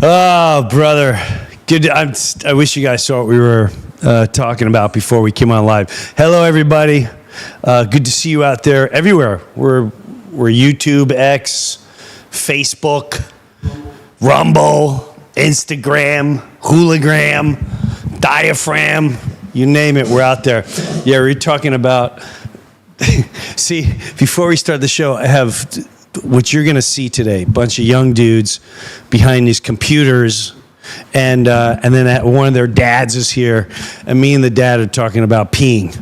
Oh, brother. Good. I wish you guys saw what we were talking about before we came on live. Hello, everybody. Good to see you out there everywhere. We're YouTube, X, Facebook, Rumble, Instagram, Hologram, Diaphragm, you name it, we're out there. Yeah, we're talking about... See, before we start the show, I have... what you're going to see today, a bunch of young dudes behind these computers, and then one of their dads is here, and me and the dad are talking about peeing.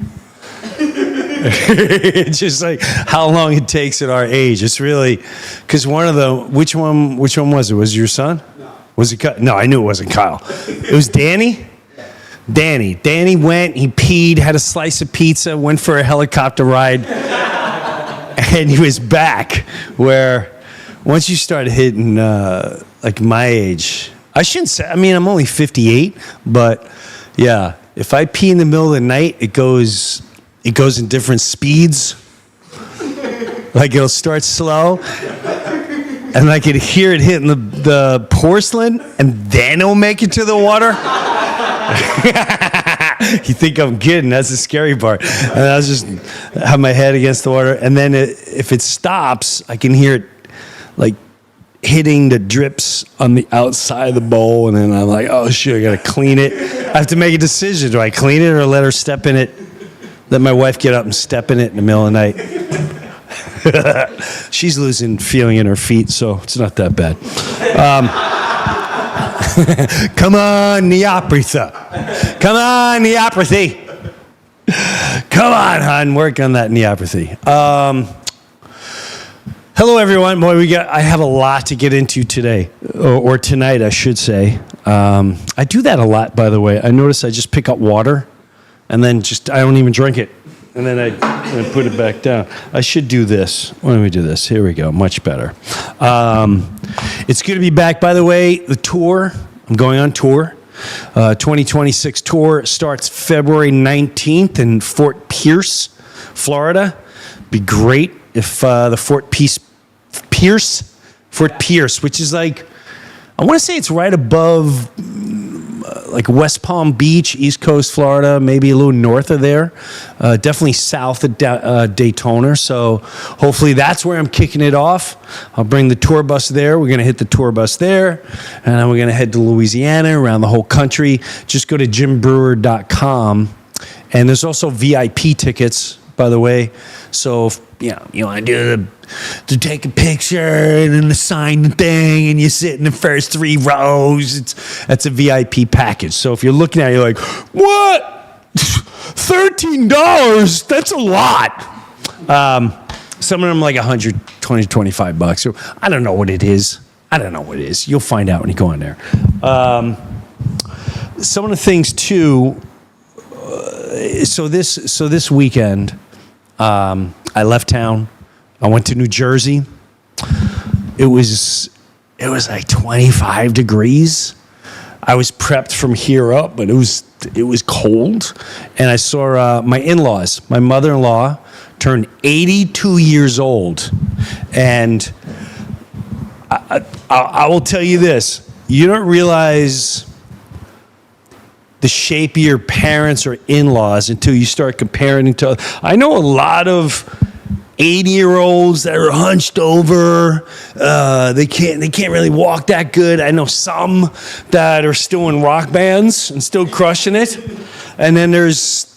It's just like how long it takes at our age. It's really, because one of them, which one was it? Was it your son? No. Was it? No, I knew it wasn't Kyle. It was Danny? Danny. Danny went, he peed, had a slice of pizza, went for a helicopter ride. And he was back, where once you start hitting like my age, I shouldn't say, I mean, I'm only 58, but yeah, if I pee in the middle of the night, it goes in different speeds. Like it'll start slow, and I could hear it hitting the porcelain, and then it'll make it to the water. You think I'm kidding? That's the scary part. And I was just have my head against the water, and then if it stops, I can hear it like hitting the drips on the outside of the bowl, and then I'm like, oh shit, I gotta clean it. I have to make a decision: do I clean it or let her step in it? Let my wife get up and step in it in the middle of the night. She's losing feeling in her feet, so it's not that bad. Come on, neopathy. Come on, neopathy. Come on, hon, work on that neopathy. Hello, everyone. Boy, I have a lot to get into today, or tonight, I should say. I do that a lot, by the way. I notice I just pick up water, and then I don't even drink it, and then I put it back down. I should do this. Why don't we do this? Here we go. Much better. It's good to be back, by the way. The tour, I'm going on tour. 2026 tour starts February 19th in Fort Pierce, Florida. Be great if the Fort Pierce, which is like, I want to say it's right above like West Palm Beach, East Coast Florida, maybe a little north of there. Definitely south of Daytona. So hopefully that's where I'm kicking it off. I'll bring the tour bus there. We're going to hit the tour bus there. And then we're going to head to Louisiana, around the whole country. Just go to jimbreuer.com. And there's also VIP tickets, by the way. So if, you want to take a picture and then sign the thing, and you sit in the first 3 rows. That's a VIP package. So if you're looking at it, you're like, what? $13? That's a lot. Some of them like $120, $25. So I don't know what it is. You'll find out when you go in there. Some of the things too. So this weekend, I left town. I went to New Jersey. It was like 25 degrees. I was prepped from here up, but it was cold. And I saw my in-laws. My mother-in-law turned 82 years old. And I will tell you this. You don't realize the shape of your parents or in-laws until you start comparing to others. I know a lot of 80-year-olds that are hunched over. They can't really walk that good. I know some that are still in rock bands and still crushing it. And then there's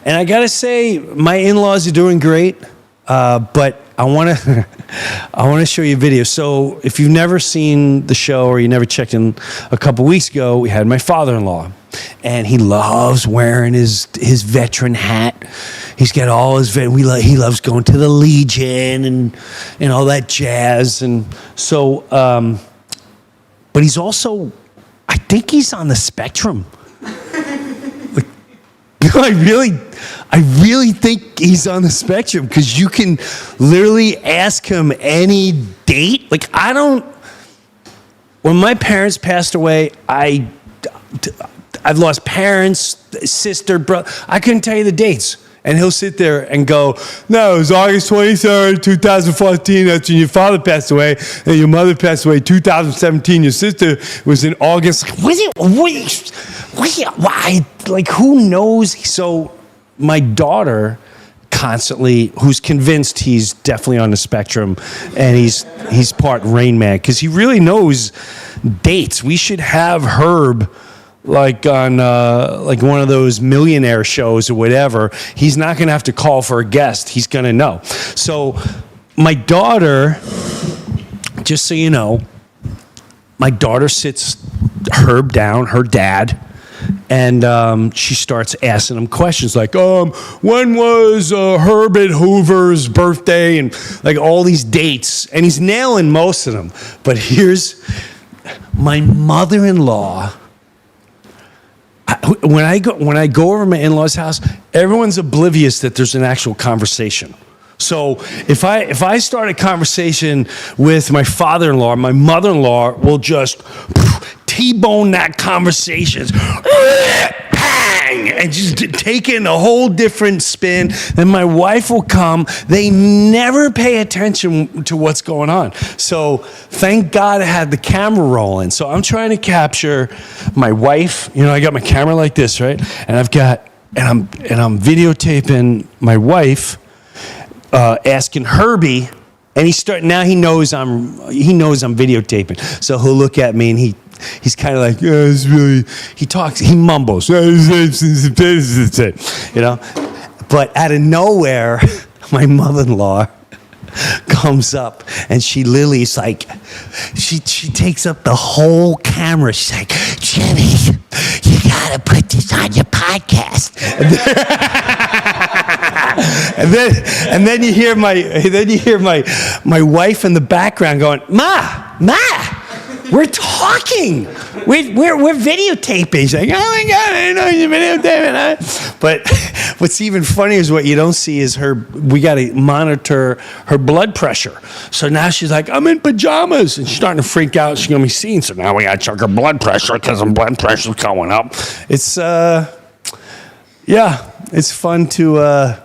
and I gotta say, my in-laws are doing great. But I want to show you a video. So if you've never seen the show or you never checked in, a couple weeks ago, we had my father-in-law, and he loves wearing his veteran hat. He's got all his he loves going to the Legion and all that jazz. And so, but he's also, I think he's on the spectrum. I really think he's on the spectrum, because you can literally ask him any date. Like, when my parents passed away, I've lost parents, sister, brother. I couldn't tell you the dates. And he'll sit there and go, no, it was August 23rd, 2014. That's when your father passed away. And your mother passed away 2017. Your sister was in August. Why? Like, who knows? So my daughter constantly, who's convinced he's definitely on the spectrum, and he's part Rain Man, because he really knows dates. We should have Herb like on like one of those millionaire shows or whatever. He's not going to have to call for a guest. He's going to know. So my daughter, just so you know, my daughter sits Herb down, her dad, and she starts asking him questions like, when was Herbert Hoover's birthday? And like all these dates. And he's nailing most of them. But here's my mother-in-law. When I go over to my in-laws' house, everyone's oblivious that there's an actual conversation. So if I start a conversation with my father-in-law, my mother-in-law will just T-bone that conversation, and just take it in a whole different spin. Then my wife will come. They never pay attention to what's going on. So thank God I had the camera rolling. So I'm trying to capture my wife. You know, I got my camera like this, right? And I'm videotaping my wife, asking Herbie, and now he knows I'm videotaping. So he'll look at me and he's kind of like, it's really, he mumbles, you know. But out of nowhere, my mother-in-law comes up, and she literally's like, she takes up the whole camera. She's like, Jimmy, you gotta put this on your podcast. And then you hear my wife in the background going, Ma, we're talking. We're videotaping. She's like, oh my God, I didn't know you're videotaping. But what's even funnier is what you don't see is we got to monitor her blood pressure. So now she's like, I'm in pajamas. And she's starting to freak out. She's going to be seen. So now we got to check her blood pressure because her blood pressure's going up. It's, it's fun to...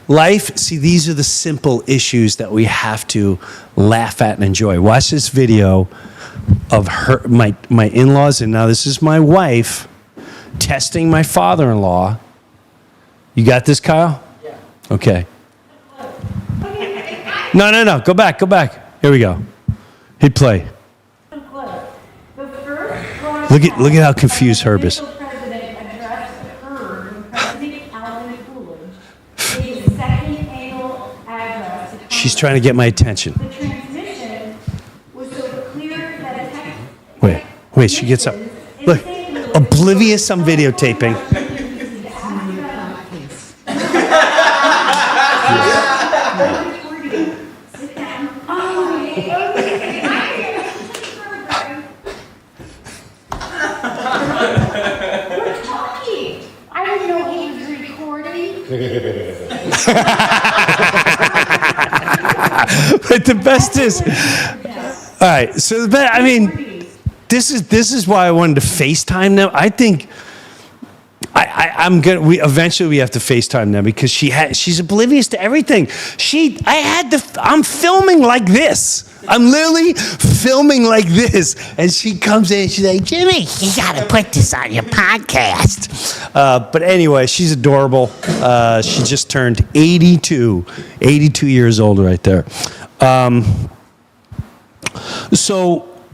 Life, see, these are the simple issues that we have to laugh at and enjoy. Watch this video of my in-laws, and now this is my wife testing my father-in-law. You got this, Kyle? Yeah. Okay. No. Go back. Here we go. Hit play. Look at how confused Herb is. She's trying to get my attention. The transmission was so clear that Wait, she gets up. Look, oblivious I'm videotaping. We're talking. I didn't know he was recording. But the best is, all right. So this is why I wanted to FaceTime them. I think I'm gonna. We have to FaceTime them because she's oblivious to everything. I'm filming like this. I'm literally filming like this, and she comes in and she's like, Jimmy, you gotta put this on your podcast. But anyway, she's adorable. She just turned 82 years old right there.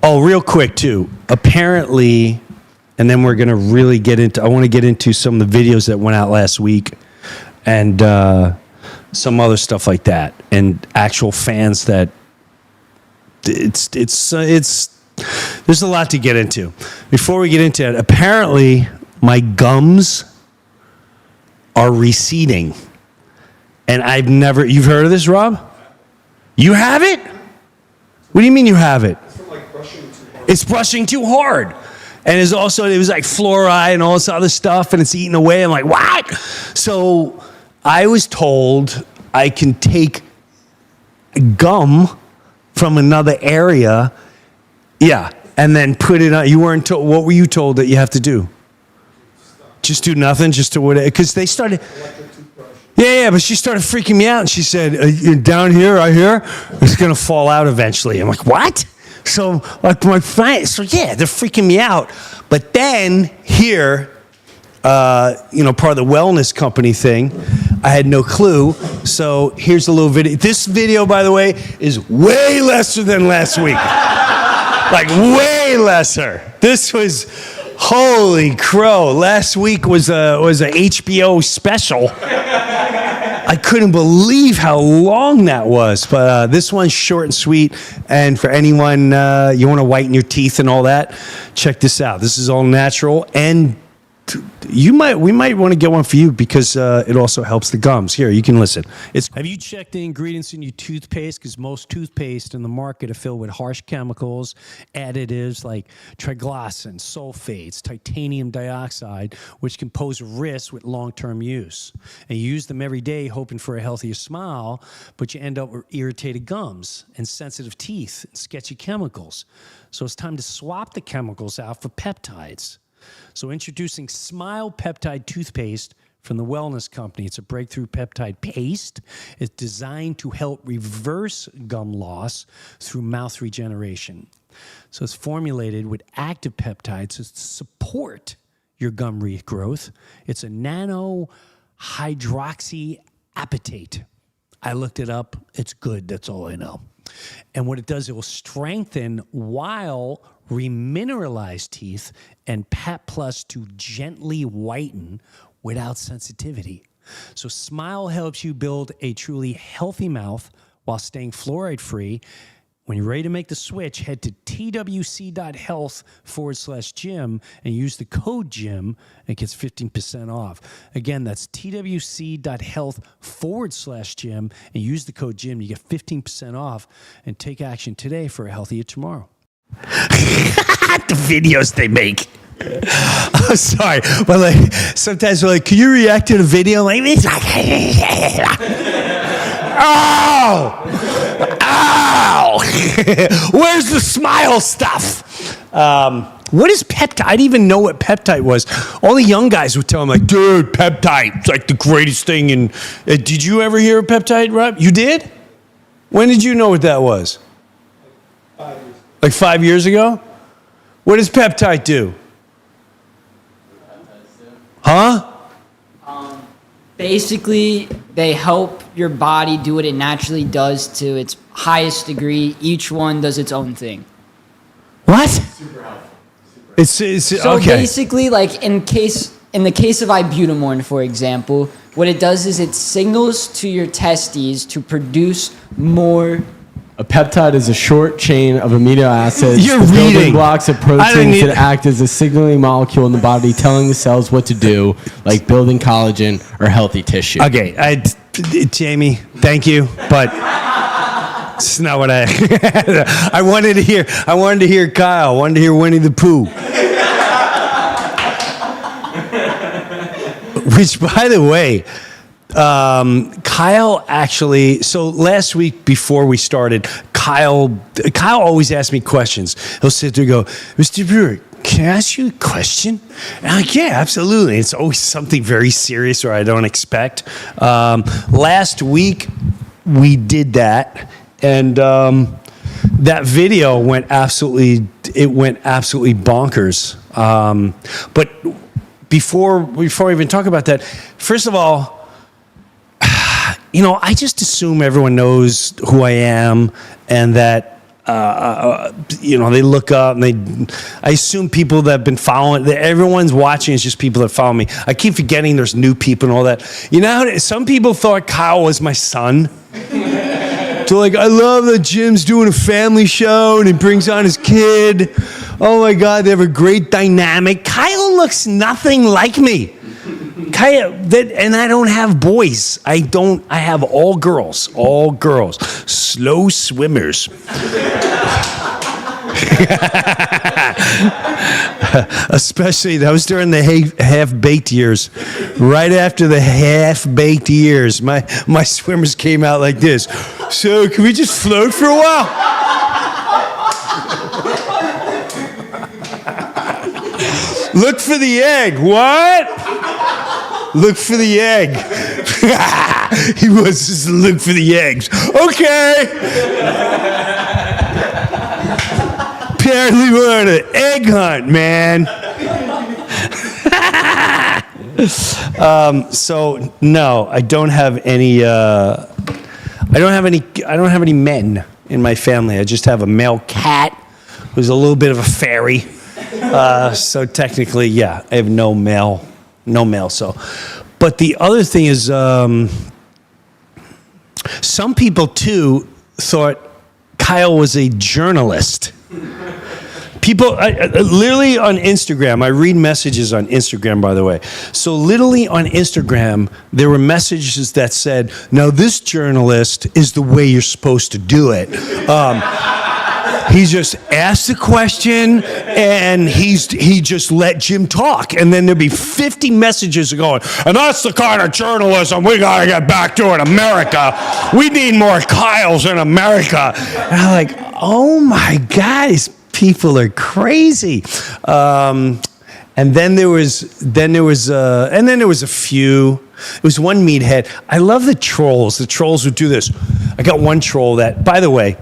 Real quick too. Apparently, and then we're gonna really I want to get into some of the videos that went out last week, and some other stuff like that, and actual fans that. It's there's a lot to get into. Before we get into it, apparently my gums are receding. And you've heard of this, Rob? You have it? What do you mean you have it? It's from like brushing too hard. It's brushing too hard. And it was like fluoride and all this other stuff, and it's eating away. I'm like, what? So I was told I can take gum from another area, and then put it on. You weren't told. What were you told that you have to do? Just do nothing, just to what? Because they started. Electric toothbrush. Yeah, but she started freaking me out, and she said, down here, I hear, it's going to fall out eventually. I'm like, what? So, like, they're freaking me out. But then, here, part of the wellness company thing, I had no clue. So, here's a little video. This video, by the way, is way lesser than last week. Like, way lesser. This was, holy crow. Last week was a HBO special. I couldn't believe how long that was, but this one's short and sweet. And for anyone you want to whiten your teeth and all that, check this out. This is all natural, and we might want to get one for you because it also helps the gums. Here, you can listen. Have you checked the ingredients in your toothpaste? Because most toothpaste in the market are filled with harsh chemicals, additives like triglycin, sulfates, titanium dioxide, which can pose a risk with long-term use. And you use them every day hoping for a healthier smile, but you end up with irritated gums and sensitive teeth and sketchy chemicals. So it's time to swap the chemicals out for peptides. So introducing Smile Peptide Toothpaste from the Wellness Company. It's a breakthrough peptide paste. It's designed to help reverse gum loss through mouth regeneration. So it's formulated with active peptides to support your gum regrowth. It's a nano hydroxyapatite. I looked it up. It's good. That's all I know. And what it does, it will strengthen while remineralize teeth and Pep Plus to gently whiten without sensitivity. So Smile helps you build a truly healthy mouth while staying fluoride-free. When you're ready to make the switch, head to twc.health/gym and use the code GYM, and it gets 15% off. Again, that's twc.health/gym and use the code GYM. You get 15% off and take action today for a healthier tomorrow. The videos they make. I'm sorry, but like sometimes we're like, can you react to the video? Like, it's like, ow! Where's the smile stuff? What is peptide? I didn't even know what peptide was. All the young guys would tell me, like, dude, peptide, it's like the greatest thing. And did you ever hear of peptide, Rob? You did? When did you know what that was? 5 years. Like 5 years ago? What does peptide do? Huh? Basically, they help your body do what it naturally does to its highest degree. Each one does its own thing. What? Super helpful. It's So okay. basically, like in the case of ibutamine, for example, what it does is it signals to your testes to produce more. A peptide is a short chain of amino acids. You're the building reading. blocks of I didn't proteins need- that act as a signaling molecule in the body, telling the cells what to do, like building collagen or healthy tissue. Okay, Jamie, thank you, but it's not what I. I wanted to hear Kyle. I wanted to hear Winnie the Pooh. Which, by the way, Kyle actually. So last week before we started, Kyle always asks me questions. He'll sit there and go, Mr. Breuer, can I ask you a question? And I'm like, yeah, absolutely. It's always something very serious or I don't expect. Last week we did that, and that video went absolutely bonkers. But before we even talk about that, first of all, I just assume everyone knows who I am, and that they look up, and I assume people that have been following, that everyone's watching is just people that follow me. I keep forgetting there's new people and all that. Some people thought Kyle was my son. So like, I love that Jim's doing a family show and he brings on his kid. Oh my God, they have a great dynamic. Kyle looks nothing like me. And I don't have boys. I have all girls. Slow swimmers. Especially, that was during the half-baked years. Right after the half-baked years, my swimmers came out like this. So, can we just float for a while? Look for the egg. What? Look for the egg. He wants us to look for the eggs. Okay. Apparently we're on an egg hunt, man. So no, I don't have any. I don't have any men in my family. I just have a male cat who's a little bit of a fairy. So technically, yeah, I have no male. So, but the other thing is, some people too thought Kyle was a journalist. People, literally on Instagram, I read messages on Instagram, by the way. So literally on Instagram, there were messages that said, now this journalist is the way you're supposed to do it. He just asked the question and he just let Jim talk. And then there'd be 50 messages going, and that's the kind of journalism we got to get back to in America. We need more Kyles in America. And I'm like, oh my God, these people are crazy. And then there was a few. It was one meathead. I love the trolls. The trolls would do this. I got one troll that, by the way,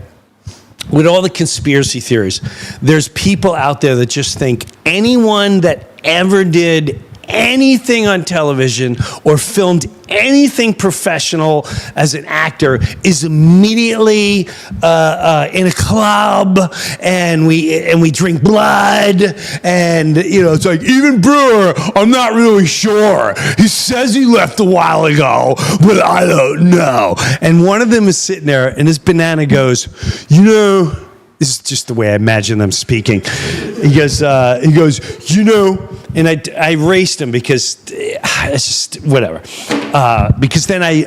with all the conspiracy theories, there's people out there that just think anyone that ever did anything on television or filmed anything professional as an actor is immediately in a club and we drink blood, and it's like, even Breuer, I'm not really sure. He says he left a while ago, but I don't know. And one of them is sitting there, and this banana goes, this is just the way I imagine them speaking. He goes, and I erased him because it's just whatever. Because then I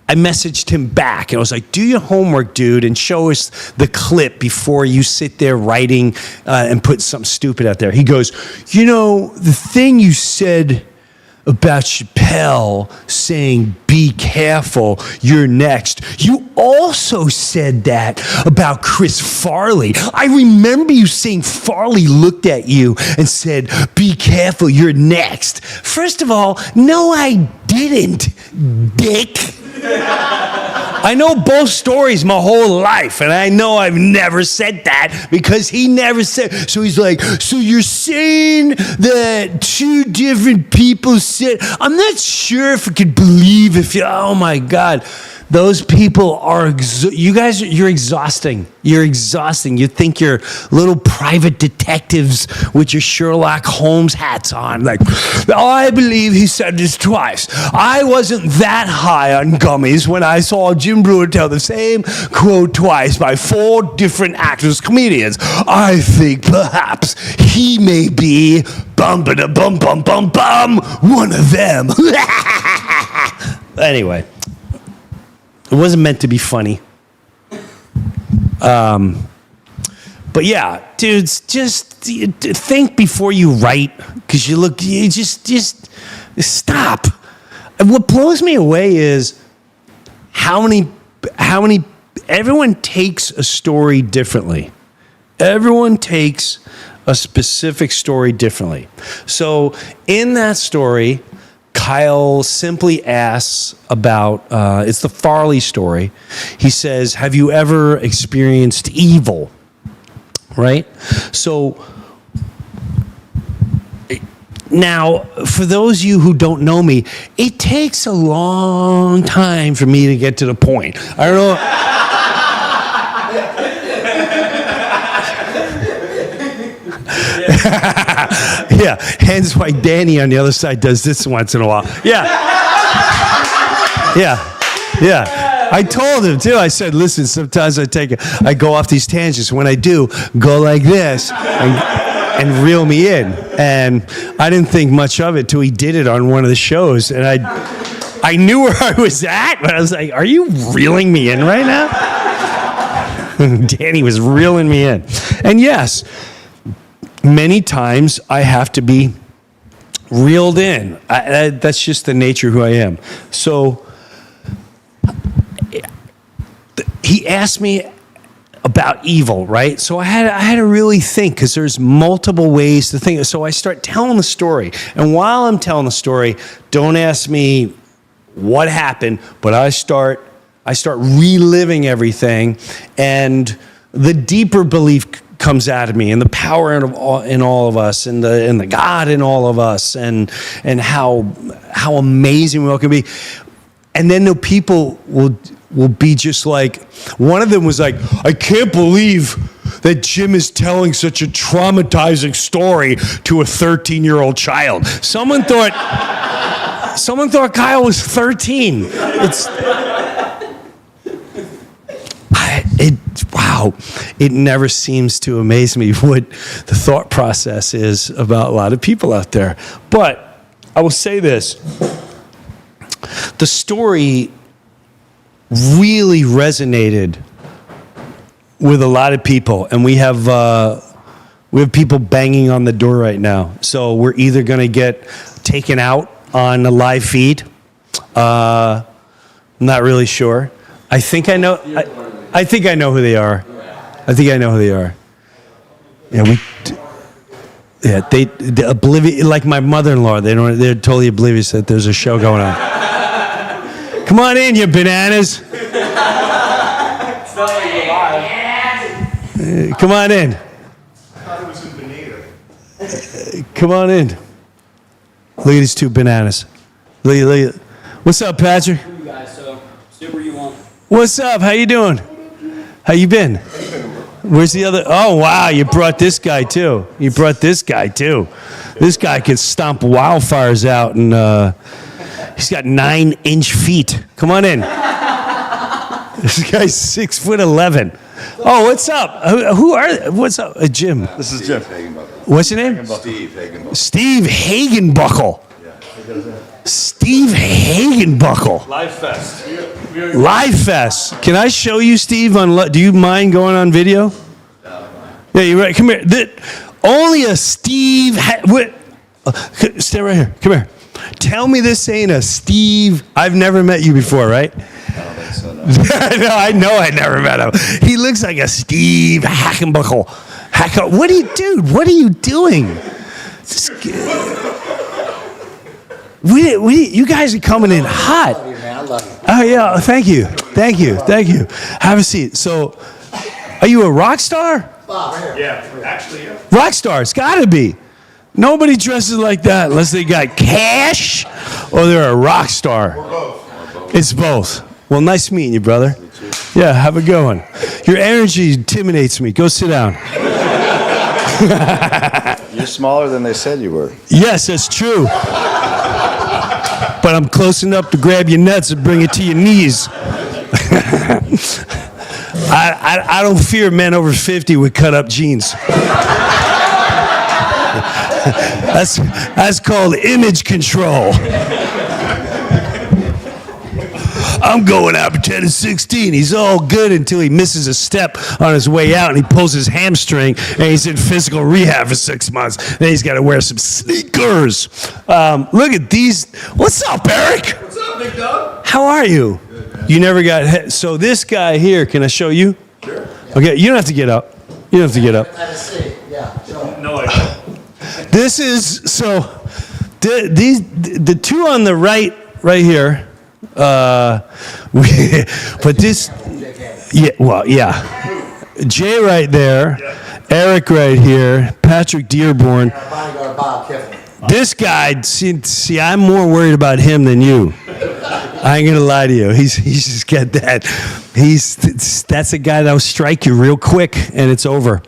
messaged him back, and I was like, do your homework, dude, and show us the clip before you sit there writing and put something stupid out there. He goes, the thing you said about Chappelle saying, be careful, you're next. You also said that about Chris Farley. I remember you saying Farley looked at you and said, be careful, you're next. First of all, no, I didn't, dick. I know both stories my whole life, and I know I've never said that because he never said. So he's like, so you're saying that two different people said, I'm not sure if I could believe oh my God. Those people are, you're exhausting. You're exhausting. You think you're little private detectives with your Sherlock Holmes hats on. Like, I believe he said this twice. I wasn't that high on gummies when I saw Jim Breuer tell the same quote twice by 4 different actors, comedians. I think perhaps he may be bum-ba-da-bum-bum-bum-bum, one of them. Anyway. It wasn't meant to be funny. But yeah, dudes, just think before you write, because you just stop. And what blows me away is how many, everyone takes a story differently. Everyone takes a specific story differently. So in that story, Kyle simply asks about, it's the Farley story. He says, have you ever experienced evil? Right? So, now, for those of you who don't know me, it takes a long time for me to get to the point. I don't know. Yeah, hence why Danny on the other side does this once in a while. Yeah. I told him too. I said, listen, sometimes I go off these tangents. When I do, go like this and reel me in. And I didn't think much of it till he did it on one of the shows. And I knew where I was at, but I was like, are you reeling me in right now? Danny was reeling me in. And yes, many times I have to be reeled in. That's just the nature of who I am. So he asked me about evil, right? So I had to really think, because there's multiple ways to think. So I start telling the story. And while I'm telling the story, don't ask me what happened, but I start reliving everything, and the deeper belief comes out of me, and the power in all of us, and the God in all of us, and how amazing we all can be. And then the people will be just like, one of them was like, I can't believe that Jim is telling such a traumatizing story to a 13-year-old child. Someone thought Kyle was 13. Wow. It never seems to amaze me what the thought process is about a lot of people out there. But I will say this. The story really resonated with a lot of people, and we have people banging on the door right now. So we're either going to get taken out on the live feed. I'm not really sure. I think I know. I think I know who they are. I think I know who they are. Yeah, they oblivious, like my mother-in-law. They're totally oblivious that there's a show going on. Come on in, you bananas. It's not like you're live. Come on in. I thought it was in Bonita. Come on in. Look at these two bananas. Look at. What's up, Patrick? You guys, so sit where you want. What's up? How you doing? How you been? Where's the other? Oh, wow, you brought this guy, too. This guy can stomp wildfires out, and he's got 9-inch feet. Come on in. This guy's 6'11". Oh, what's up? What's up? Jim. This is Jim. What's your name? Steve Hagenbuckle. Steve Hagenbuckle. Steve Hagenbuckle. Live Fest. Can I show you, Steve? Do you mind going on video? Yeah, you're right. Come here. Only a Steve. Stay right here. Come here. Tell me this ain't a Steve. I've never met you before, right? I don't think so, no. No, I know I never met him. He looks like a Steve Hagenbuckle. What are you, dude? What are you doing? You guys are coming in hot. Oh yeah, thank you. Have a seat. So, are you a rock star? Yeah, actually, yeah. Rock star, it's gotta be. Nobody dresses like that unless they got cash or they're a rock star. Or both. It's both. Well, nice meeting you, brother. Yeah, have a good one. Your energy intimidates me. Go sit down. You're smaller than they said you were. Yes, that's true. But I'm close enough to grab your nuts and bring it to your knees. I don't fear men over 50 with cut-up jeans. That's called image control. I'm going out pretending 16. He's all good until he misses a step on his way out and he pulls his hamstring and he's in physical rehab for 6 months. Then he's got to wear some sneakers. Look at these. What's up, Eric? What's up, big dog? How are you? Good, man. You never got so this guy here, can I show you? Sure. Okay, you don't have to get up. You don't have to get up. No, I don't. This is so the two on the right here. But this, Jay right there, Eric right here, Patrick Dearborn. This guy, see, I'm more worried about him than you. I ain't gonna lie to you. He's just got that. That's a guy that'll strike you real quick and it's over.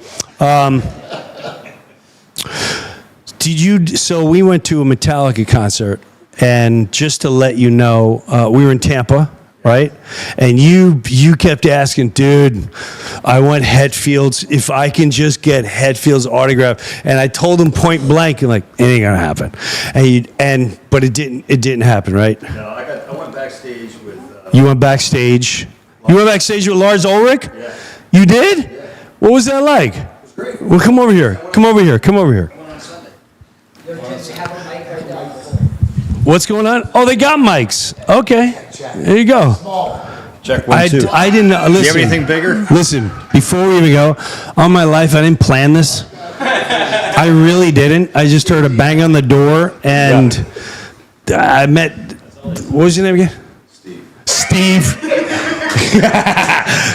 So we went to a Metallica concert. And just to let you know, we were in Tampa, right? And you kept asking, dude, I want Hetfield's. If I can just get Hetfield's autograph, and I told him point blank, like it ain't gonna happen. But it didn't happen, right? No, I went backstage with. You went backstage. You went backstage with Lars Ulrich? Yeah. You did? Yeah. What was that like? It was great. Well, come over here. Come over here. On Sunday. What's going on? Oh, they got mics. Okay. There you go. Check 1, 2. I didn't listen. Do you have anything bigger? Listen, before we even go, on my life, I didn't plan this. I really didn't. I just heard a bang on the door, and I met What was your name again? Steve.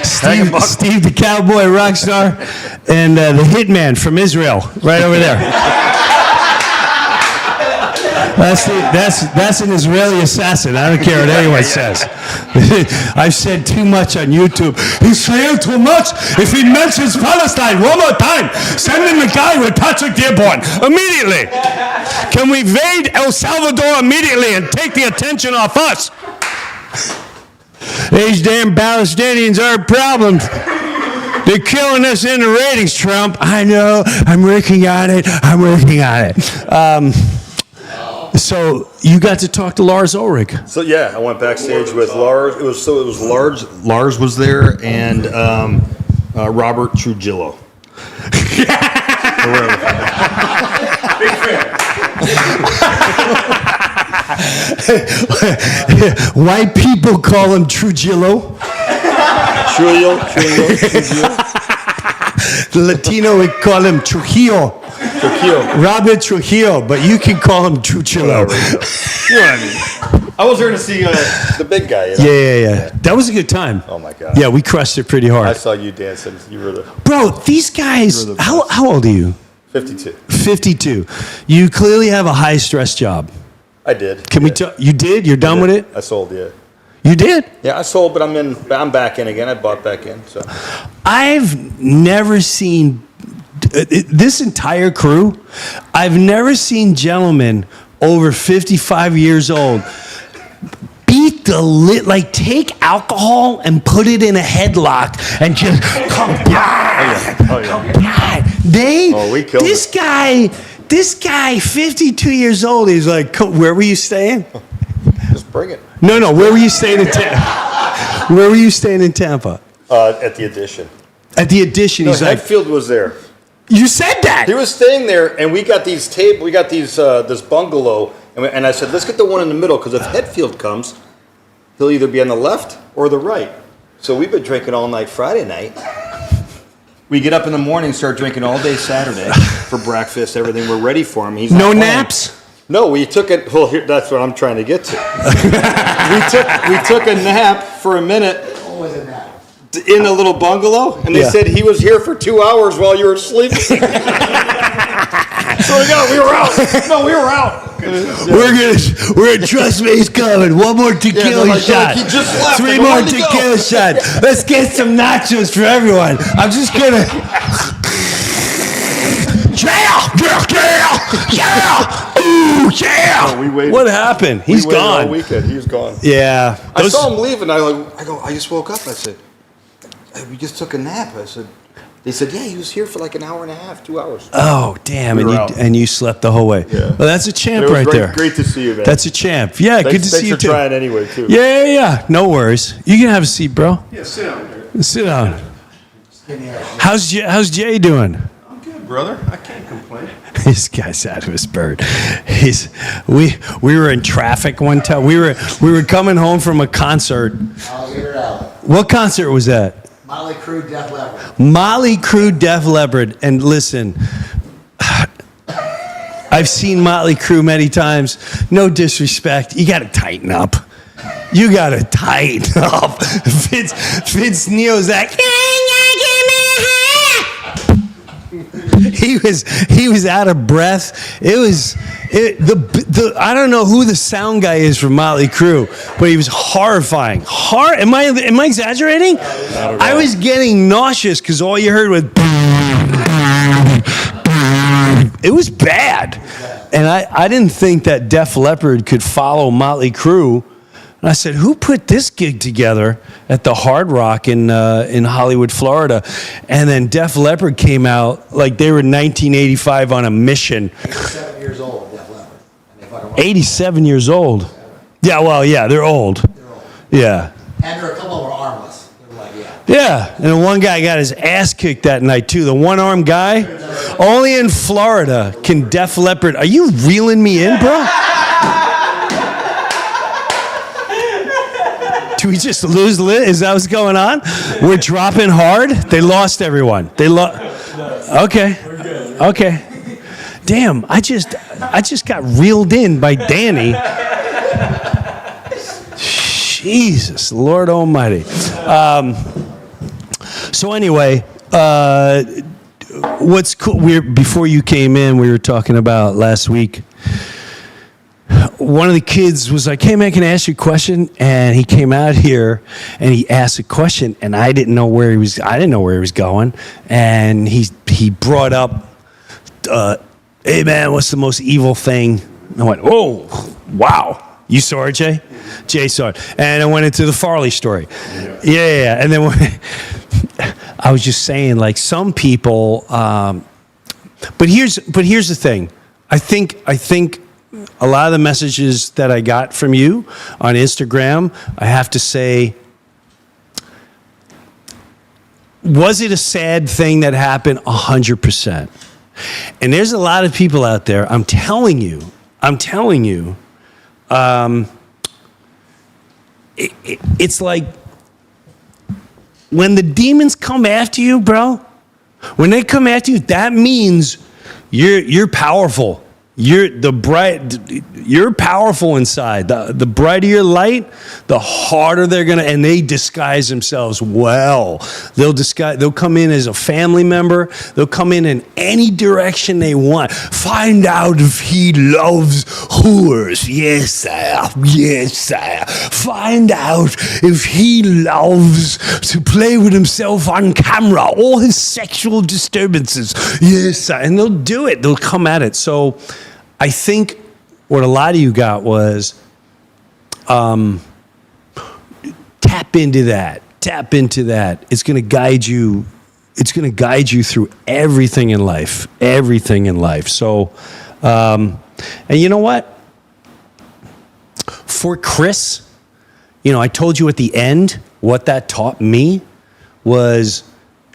Steve, the cowboy rock star, and the hitman from Israel, right over there. That's an Israeli assassin. I don't care what anyone says. I've said too much on YouTube. He's saying too much. If he mentions Palestine one more time, send him the guy with Patrick Dearborn immediately. Can we invade El Salvador immediately and take the attention off us? These damn Palestinians are a problem. They're killing us in the ratings, Trump. I know. I'm working on it. So you got to talk to Lars Ulrich. So yeah, I went backstage with Lars. It was Lars. Lars was there, and Robert Trujillo. Big fan. White people call him Trujillo. Trujillo. The Latino would call him Trujillo. Robert Trujillo, but you can call him Trujillo. You know what I mean? I was there to see the big guy. You know? Yeah. That was a good time. Oh my God. Yeah, we crushed it pretty hard. I saw you dancing. You were the Bro, these guys, how old are you? 52. 52. You clearly have a high stress job. I did. Can we talk? You did? You're done with it? I sold. Yeah. You did? Yeah, I sold, but I'm back in again. I bought back in. So I've never seen this entire crew. I've never seen gentlemen over 55 years old beat the lit, like take alcohol and put it in a headlock and just come back. Oh yeah. We killed this guy, 52 years old, he's like, where were you staying? Just bring it. No, where were you staying in Tampa? Where were you staying in Tampa? At the Edition. At the Edition, No, he's like, Hetfield was there. you said that. He was staying there, and we got these this bungalow, and I said, let's get the one in the middle, because if Hetfield comes, he'll either be on the left or the right. So we've been drinking all night Friday night. We get up in the morning, start drinking all day Saturday for breakfast, everything. We're ready for him. He's No not playing. naps? No, we took it. Well, here, that's what I'm trying to get to. we took a nap for a minute. What was it now? In a little bungalow, and they Yeah. said he was here for 2 hours while you were sleeping. So we were out. No, we were out. We're gonna trust me, he's coming. One more tequila they're like, shot. he just left. 3 Like, more where'd he go? tequila shots. Let's get some nachos for everyone. I'm just gonna. Yeah! Ooh, yeah! No, we waited. What happened? He's We waited all gone. weekend. He was gone. Yeah. I saw him leaving. I go. I just woke up. I said, hey, we just took a nap. I said. They said, yeah, he was here for like an hour and a half, 2 hours. Oh, damn. We And were you, out. and you slept the whole way. Yeah. Well, that's a champ It was right great, there. Great to see you, man. That's a champ. Yeah, good to see you Thanks too. for trying anyway, too. Yeah. No worries. You can have a seat, bro. Yeah, sit down here. Sit down. How's Jay doing? I'm good, brother. I can't complain. This guy's out of his bird. We were in traffic one time. We were coming home from a concert. I'll get it out. What concert was that? Motley Crue, Def Leppard. Motley Crue, Def Leppard. And listen, I've seen Motley Crue many times. No disrespect. You got to tighten up. You got to tighten up. Vince Neil's like, he was out of breath. I don't know who the sound guy is from Motley Crue, but he was horrifying. Am I exaggerating? I was getting nauseous because all you heard was. It was bad, and I didn't think that Def Leppard could follow Motley Crue. And I said, who put this gig together at the Hard Rock in Hollywood, Florida? And then Def Leppard came out like they were 1985 on a mission. 87 years old, Def Leppard. And they fucking 87 years old. Yeah, well, yeah, they're old. They're old. Yeah. And there are a couple of them are armless. They're like, yeah. Yeah, and the one guy got his ass kicked that night, too. The one-armed guy. Only in Florida can Def Leppard. Are you reeling me in, bro? Do we just lose Liz? Is that what's going on? We're dropping hard? They lost everyone. Okay. Okay. Damn, I just got reeled in by Danny. Jesus, Lord Almighty. So anyway, what's cool? Before you came in, we were talking about last week. One of the kids was like, "Hey man, can I ask you a question?" And he came out here and he asked a question, and I didn't know where he was. I didn't know where he was going, and he brought up, "Hey man, what's the most evil thing?" And I went, "Oh, wow." You saw it, Jay? Jay saw it. And I went into the Farley story. Yeah. And then I was just saying, like, some people, but here's the thing. I think a lot of the messages that I got from you on Instagram, I have to say, was it a sad thing that happened? 100%. And there's a lot of people out there, I'm telling you, it's like when the demons come after you, bro, when they come after you, that means you're powerful. You're powerful inside. The brighter your light, the harder they're gonna, and they disguise themselves well. They'll come in as a family member. They'll come in any direction they want. Find out if he loves whores. Yes, sir. Yes, sir. Find out if he loves to play with himself on camera. All his sexual disturbances. Yes, sir. And they'll do it. They'll come at it. So I think what a lot of you got was tap into that. It's going to guide you. It's going to guide you through everything in life. So, and you know what? For Chris, I told you at the end what that taught me was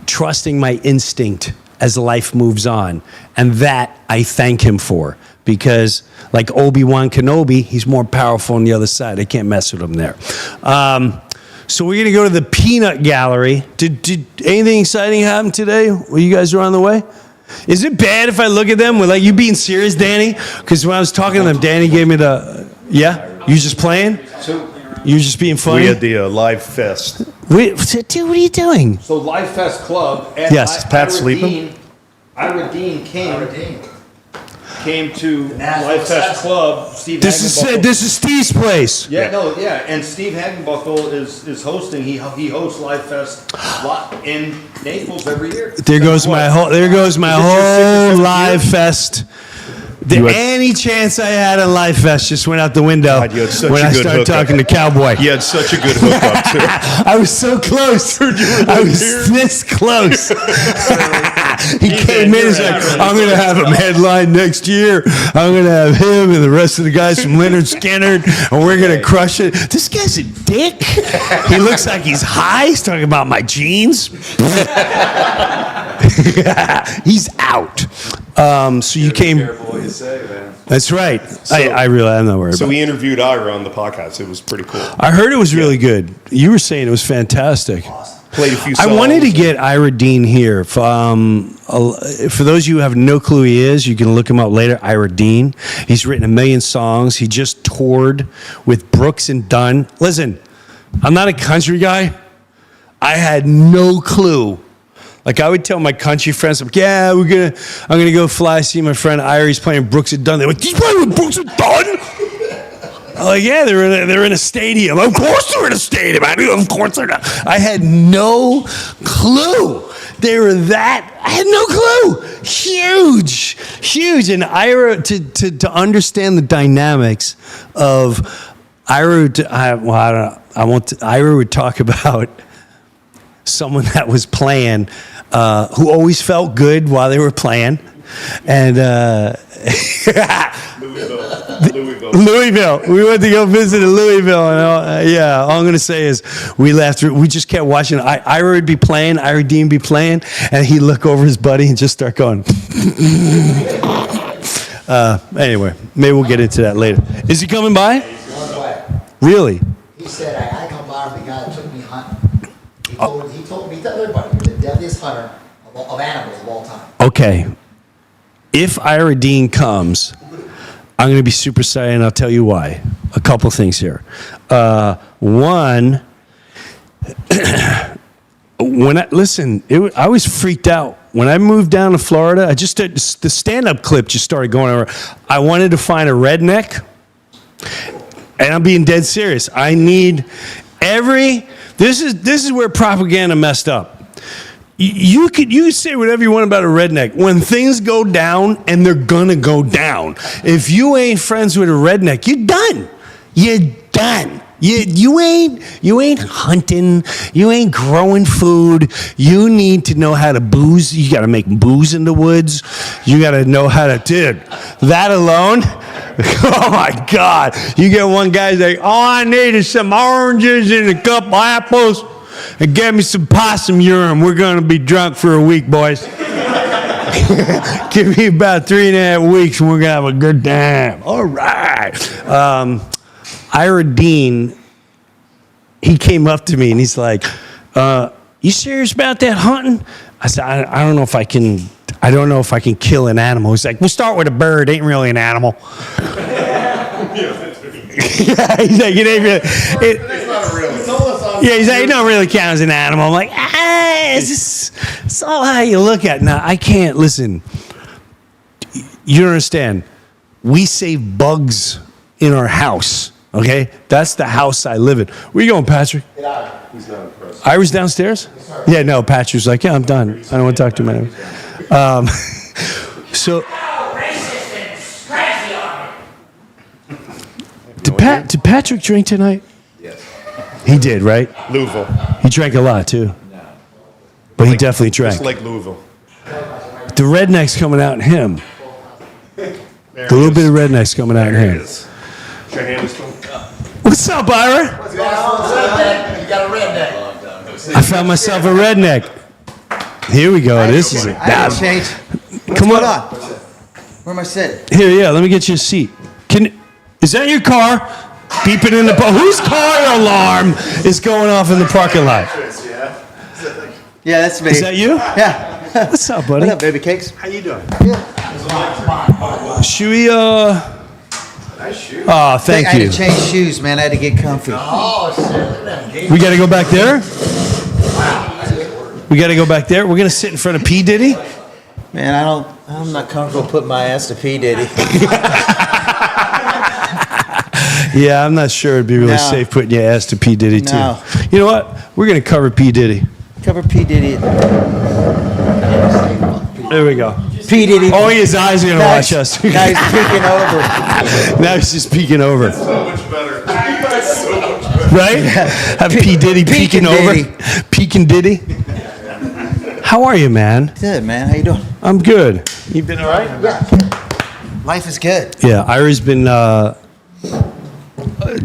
trusting my instinct as life moves on. And that I thank him for. Because, like Obi-Wan Kenobi, he's more powerful on the other side. They can't mess with him there. So we're going to go to the peanut gallery. Did anything exciting happen today while you guys were on the way? Is it bad if I look at them? Like, you being serious, Danny? Because when I was talking to them, Danny gave me the... Yeah? You just playing? You just being funny? We had the Live Fest. Dude, what are you doing? So Live Fest Club. And Yes, Pat's sleeping? Ira Dean came to National Life Fest Fest. Club. Steve This Hagenbuckle. is Steve's place. And Steve Hagenbuckle is hosting. He hosts Live Fest in Naples every year. There goes my whole Live Fest. Any chance I had on Live Fest just went out the window God, you had such when a I good started hookup. talking to Cowboy. He had such a good hookup, too. I was so close. I was this close. He came in and said, "I'm going to have him headline next year. I'm going to have him and the rest of the guys from Leonard Skinner, and we're going to crush it." This guy's a dick. He looks like he's high. He's talking about my jeans. He's out. So you came. Careful what you say, man. That's right. I realize I'm not worried So about it. we interviewed Ira on the podcast. It was pretty cool. I heard it was really good. You were saying it was fantastic. Played a few I songs. wanted to get Ira Dean here. For those of you who have no clue who he is, you can look him up later. Ira Dean. He's written 1 million songs. He just toured with Brooks and Dunn. Listen, I'm not a country guy. I had no clue. Like, I would tell my country friends, like, "Yeah, I'm gonna go fly see my friend Ira. He's playing Brooks and Dunn." They're like, "He's playing with Brooks and Dunn?" I'm like, "Yeah, they're in a stadium." Of course they're in a stadium. Of course they're not. I had no clue they were that. I had no clue. Huge. And Ira, to understand the dynamics of Ira, Ira would talk about someone that was playing, who always felt good while they were playing, and Louisville. We went to go visit in Louisville, and all I'm going to say is we laughed through. We just kept watching. Ira would be playing, Ira Dean be playing, and he'd look over his buddy and just start going. Anyway, maybe we'll get into that later. Is he coming by? Really? He said, "I gotta come by with the guy that took me hunting." He told everybody, you're the deadliest hunter of animals of all time. Okay. If Ira Dean comes, I'm going to be super excited, and I'll tell you why. A couple things here. One, I was freaked out when I moved down to Florida. The stand-up clip just started going over. I wanted to find a redneck, and I'm being dead serious. I need This is where propaganda messed up. You could say whatever you want about a redneck. When things go down, and they're gonna go down, if you ain't friends with a redneck, you're done. You're done. You ain't hunting. You ain't growing food. You need to know how to booze. You got to make booze in the woods. You got to know how to, dude. That alone. Oh my God! You get one guy's like, all I need is some oranges and a couple apples, and get me some possum urine. We're gonna be drunk for a week, boys. Give me about 3.5 weeks, and we're gonna have a good time. All right. Ira Dean, he came up to me and he's like, you serious about that hunting? I said, I don't know if I can kill an animal. He's like, we'll start with a bird. Ain't really an animal. Yeah, he's like, it ain't really. It's not real. Yeah, he's like, it don't really count as an animal. I'm like, it's all how you look at it. Now, I can't, listen, you don't understand. We save bugs in our house, okay? That's the house I live in. Where you going, Patrick? He's not impressed. Iris downstairs? Yeah, no, Patrick's like, yeah, I'm done. I don't want to talk to him anymore. So, did Patrick drink tonight? Yes. He did, right? Louisville. He drank a lot, too. But he definitely drank. Just like Louisville. The redneck's coming out in him. There A little bit of redneck's coming out in There it him. is. Should I hand this to him? What's up, Ira? What's going on? You got a redneck. I found myself a redneck. Here we go. This is it. I haven't changed. Come What's on. going on? Where am I sitting? Here, yeah, let me get you a seat. Is that your car? Beeping in the whose car alarm is going off in the parking lot? Yeah, that's me. Is that you? Yeah. What's up, buddy? What up, baby cakes? How you doing? Should we Nice shoe. Oh, thank I had you. to change shoes, man. I had to get comfy. Oh, shit, look at them. We got to go back there? We got to go back there? We're going to sit in front of P. Diddy? Man, I'm not comfortable putting my ass to P. Diddy. Yeah, I'm not sure it'd be really No. safe putting your ass to P. Diddy, too. No. You know what? We're going to cover P. Diddy. Cover P. Diddy. There we go. P. Diddy. Oh, his eyes are going to Now watch he's- us. Now he's peeking over. Now he's just peeking over. So much better. So much better. Right? Have P. Diddy peeking Peeking over. Diddy. Peeking Diddy. How are you, man? Good, man. How you doing? I'm good. You been all right? Life is good. Yeah, Ira's been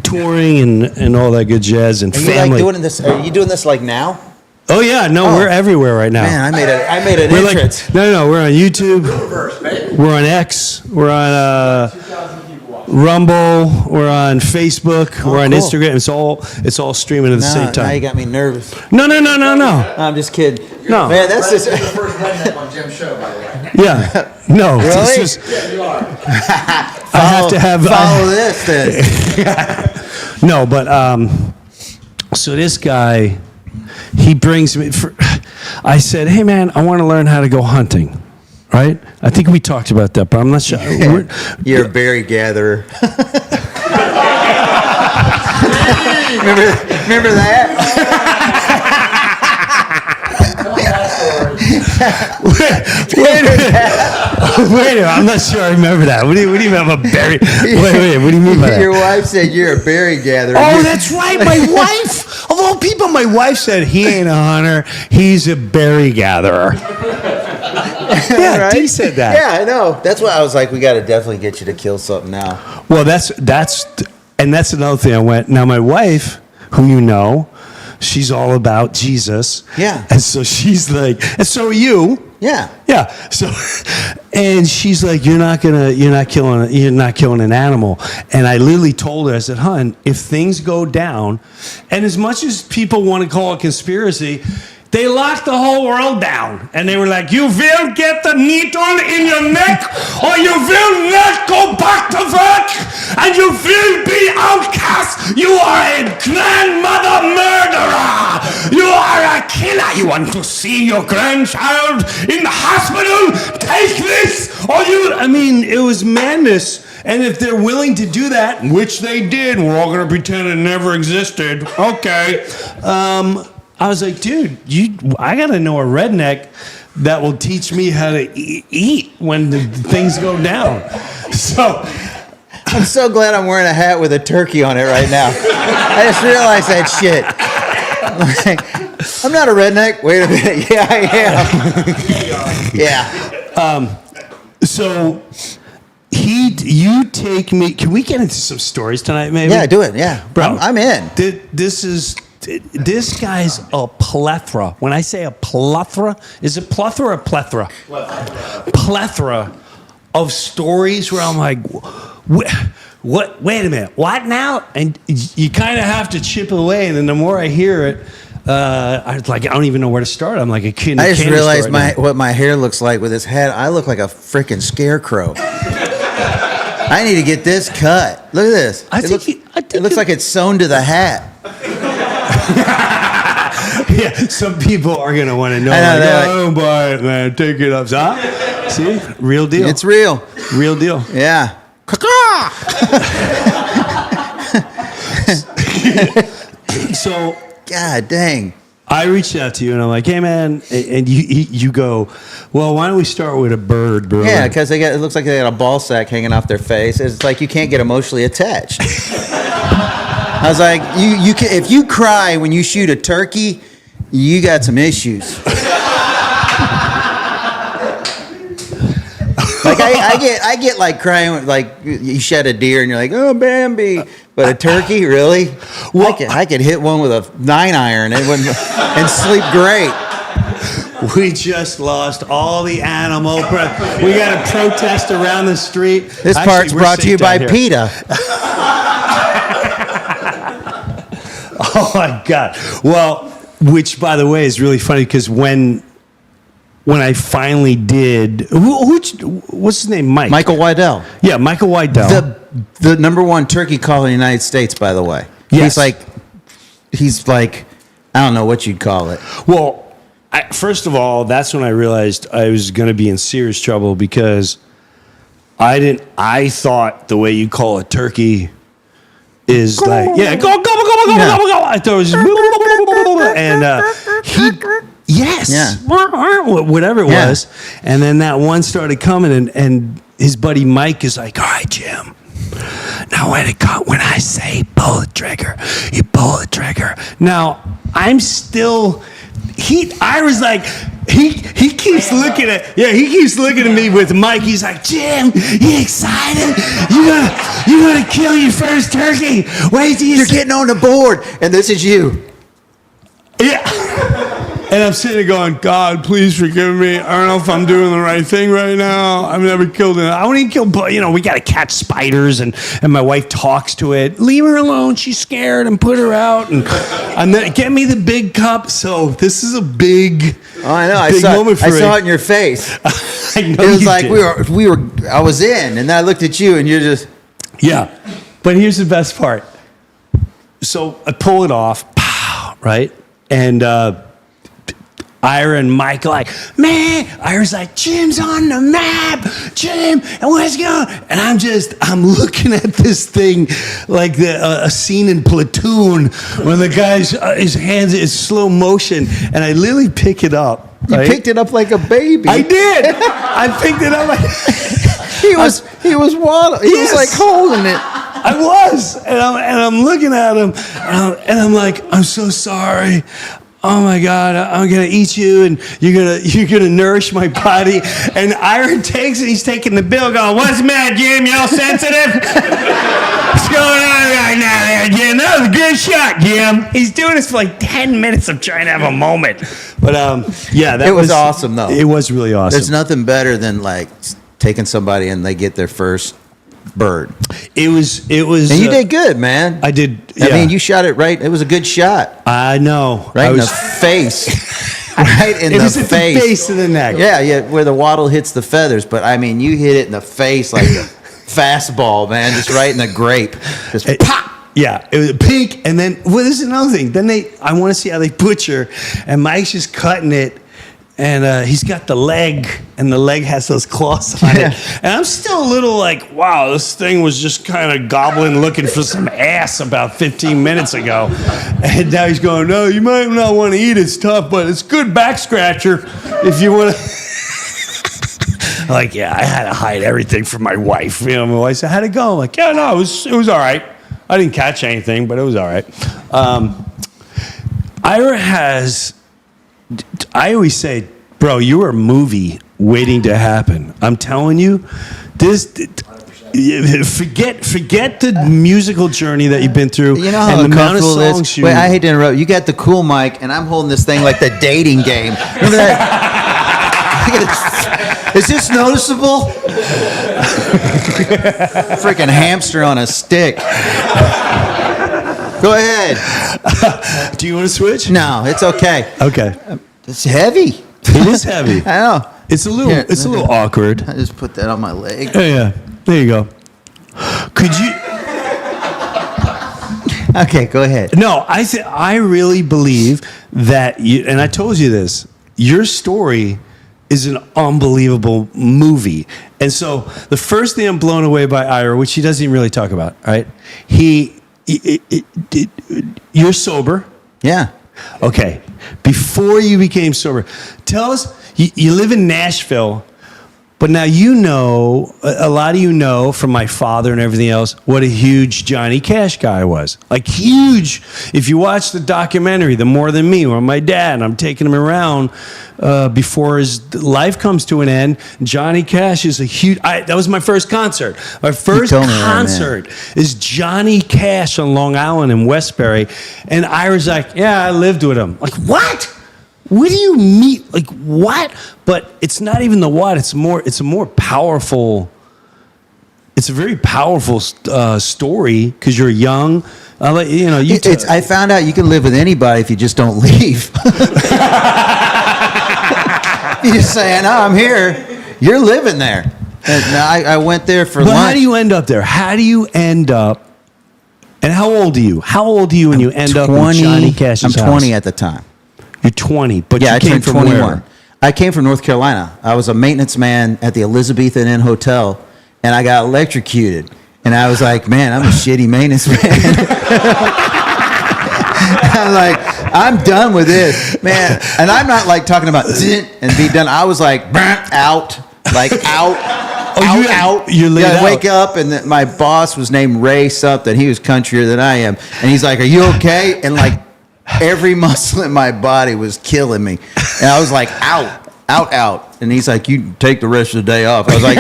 touring and all that good jazz and Are you family. like doing this? Are you doing this like now? Oh yeah, no, Oh. we're everywhere right now. Man, I made an we're entrance. no, we're on YouTube. We're on X. We're on Rumble. We're on Facebook. Oh, we're on cool. Instagram. It's all streaming at the same Now you time. got me nervous. No. I'm just kidding. No. Man, that's just. You're the first redneck on Jim's show, by the way. Yeah, no. Really? It's just, I have to have follow this then. No, but so this guy, he brings me. I said, "Hey, man, I want to learn how to go hunting." Right? I think we talked about that, but I'm not sure. You're a berry gatherer. remember that? Wait a minute, I'm not sure I remember that. What do you mean I'm a berry? Wait, what do you mean by that? Your wife said you're a berry gatherer. Oh, that's right. My wife, of all people, my wife said he ain't a hunter. He's a berry gatherer. Yeah, Right? Dee said that. Yeah, I know. That's why I was like, we got to definitely get you to kill something now. Well, that's another thing. I went. Now, my wife, who you know, she's all about Jesus. Yeah. And so she's like, and so are you. Yeah. Yeah. So, and she's like, you're not killing an animal. And I literally told her, I said, hon, if things go down, and as much as people want to call it conspiracy, They locked the whole world down, and they were like, "You will get the needle in your neck, or you will not go back to work, and you will be outcast. You are a grandmother murderer. You are a killer. You want to see your grandchild in the hospital? Take this, or you." I mean, it was madness. And if they're willing to do that, which they did, we're all going to pretend it never existed. Okay. I was like, dude, I got to know a redneck that will teach me how to eat when the things go down. So I'm so glad I'm wearing a hat with a turkey on it right now. I just realized that shit. I'm not a redneck. Wait a minute. Yeah, I am. Yeah. So you take me. Can we get into some stories tonight, maybe? Yeah, do it. Yeah. Bro, I'm in. This guy's a plethora. When I say a plethora, is it plethora or plethora? Plethora of stories where I'm like, what? Wait a minute, what now? And you kind of have to chip away, and then the more I hear it, I don't even know where to start. I'm like a kid. I just realized what my hair looks like with this hat. I look like a freaking scarecrow. I need to get this cut. Look at this. It looks like it's sewn to the hat. Yeah, some people are gonna want to know. Don't buy it, man. Take it up. See, real deal. It's real. Real deal. Yeah. So, God dang. I reached out to you and I'm like, hey man, and you go, well, why don't we start with a bird, bro? Yeah, because it looks like they got a ball sack hanging off their face. It's like you can't get emotionally attached. I was like, you can, if you cry when you shoot a turkey, you got some issues. Like I get like crying like you shed a deer and you're like, oh Bambi, but a turkey, really? Well, I could hit one with a 9-iron and sleep great. We just lost all the animal. We got a protest around the street. This part's brought to you by PETA. Oh my God. Well, which by the way is really funny because when I finally did, what's his name? Michael Wydell. Yeah, Michael Wydell. The number one turkey caller in the United States, by the way. Yes. He's like, I don't know what you'd call it. Well, first of all, that's when I realized I was going to be in serious trouble because I thought the way you call a turkey is like, yeah, go. I thought it was just, and yes, yeah. Whatever it was. And then that one started coming, and his buddy Mike is like, all right, Jim. Now when I say pull the trigger, you pull the trigger. Now I'm still. I was like, he keeps looking at me with Mike. He's like, Jim, you excited? You gonna kill your first turkey? Wait till you're getting on the board, and this is you. Yeah. And I'm sitting there going, God, please forgive me. I don't know if I'm doing the right thing right now. I've never killed it. I want to kill, we got to catch spiders, and my wife talks to it. Leave her alone. She's scared, and put her out. And then get me the big cup. So this is a big, I know. moment for I saw it in your face. I know it was you like did. I was in, and then I looked at you, and you're just. Yeah. But here's the best part. So I pull it off, pow, right? And Ira and Mike are like, man, Ira's like, Jim's on the map, Jim, and where's going? And I'm looking at this thing like a scene in Platoon when the guy's, his hands is slow motion, and I literally pick it up. You picked it up like a baby. I did. I picked it up like... He was waddling. He was like holding it. I was, and I'm looking at him, and I'm like, I'm so sorry. Oh my God, I'm gonna eat you, and you're gonna nourish my body. And Ira takes it. He's taking the bill, going, "What's the matter, Jim? You all sensitive? What's going on right now, there, Jim? That was a good shot, Jim." He's doing this for like 10 minutes of trying to have a moment. But yeah, that it was awesome though. It was really awesome. There's nothing better than like taking somebody and they get their first bird. It was. And you did good, man. I did. I Yeah. mean, you shot it right. It was a good shot. I know. Right I in was, the face. Right in it the was at face. the base of the neck. Yeah, where the wattle hits the feathers. But I mean, you hit it in the face like a fastball, man. Just right in the grape. Just pop. Yeah, it was pink, and then this is another thing. Then I want to see how they butcher, and Mike's just cutting it, and he's got the leg, and the leg has those claws on it, and I'm still a little like, wow, this thing was just kind of gobbling, looking for some ass about 15 minutes ago, and now he's going, no, you might not want to eat it. It's tough, but it's good back scratcher if you want to. Like, yeah, I had to hide everything from my wife. You know, my wife said, how'd it go? I'm like, yeah, no, it was all right. I didn't catch anything, but it was all right. Ira has, I always say, bro, you were a movie waiting to happen. I'm telling you, forget the musical journey that you've been through. You know how and the amount of uncomfortable it songs is? you. Wait, I hate to interrupt. You got the cool mic, and I'm holding this thing like the dating game. Remember that? Is this noticeable? Freaking hamster on a stick. Go ahead. Do you want to switch? No, it's okay. Okay. It's heavy. It is heavy. I know. It's a little. Here, It's a little awkward. I just put that on my leg. Yeah. There you go. Could you? Okay, go ahead. No, I really believe that you, and I told you this. Your story is an unbelievable movie. And so the first thing I'm blown away by Ira, which he doesn't even really talk about, right? You're sober. Yeah. Okay. Before you became sober, tell us, you live in Nashville, but now you know, a lot of you know from my father and everything else, what a huge Johnny Cash guy was. Like huge. If you watch the documentary, The More Than Me, where my dad, and I'm taking him around before his life comes to an end, Johnny Cash is a huge, that was my first concert. My first told me that, concert is Johnny Cash on Long Island in Westbury. And Ira's like, yeah, I lived with him. Like, what? What do you mean? Like, what? But it's not even the what. It's a more powerful. It's a very powerful story because you're young. I found out you can live with anybody if you just don't leave. You just say, no, I'm here. You're living there. And I went there for lunch. How do you end up there? How do you end up? And how old are you? How old are you when you end up in Johnny Cash's I'm 20 house? at the time. You're 20, but Yeah, you I came turned from 21. where? I came from North Carolina. I was a maintenance man at the Elizabethan Inn Hotel, and I got electrocuted. And I was like, man, I'm a shitty maintenance man. I'm like, I'm done with this, man. And I'm not like talking about and be done. I was like, out, like out. Out. You're laid I out. wake up, and my boss was named Ray something. He was countrier than I am. And he's like, are you okay? And like, every muscle in my body was killing me. And I was like, out. And he's like, you take the rest of the day off. I was like,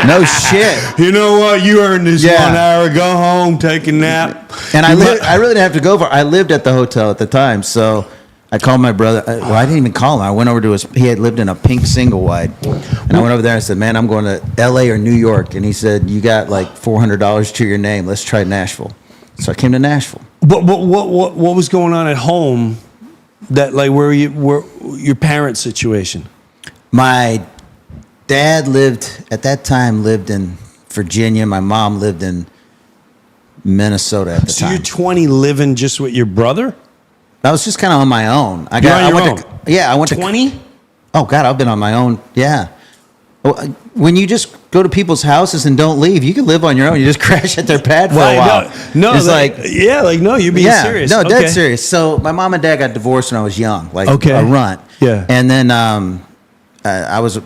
no shit. You know what? You earned this 1 hour. Go home, take a nap. And I really didn't have to go far. I lived at the hotel at the time. So I called my brother. Well, I didn't even call him. I went over to he had lived in a pink single wide. And I went over there and said, man, I'm going to L.A. or New York. And he said, you got like $400 to your name. Let's try Nashville. So I came to Nashville. But what was going on at home? That like where your parents' situation? My dad lived in Virginia. My mom lived in Minnesota at the So time. you're 20, living just with your brother? I was just kind of on my own. I went to 20? Oh God, I've been on my own. Yeah. When you just go to people's houses and don't leave, you can live on your own. You just crash at their pad for a while. No, it's no, you're being serious. No, Okay. dead serious. So my mom and dad got divorced when I was young, like Okay. a runt. Yeah. And then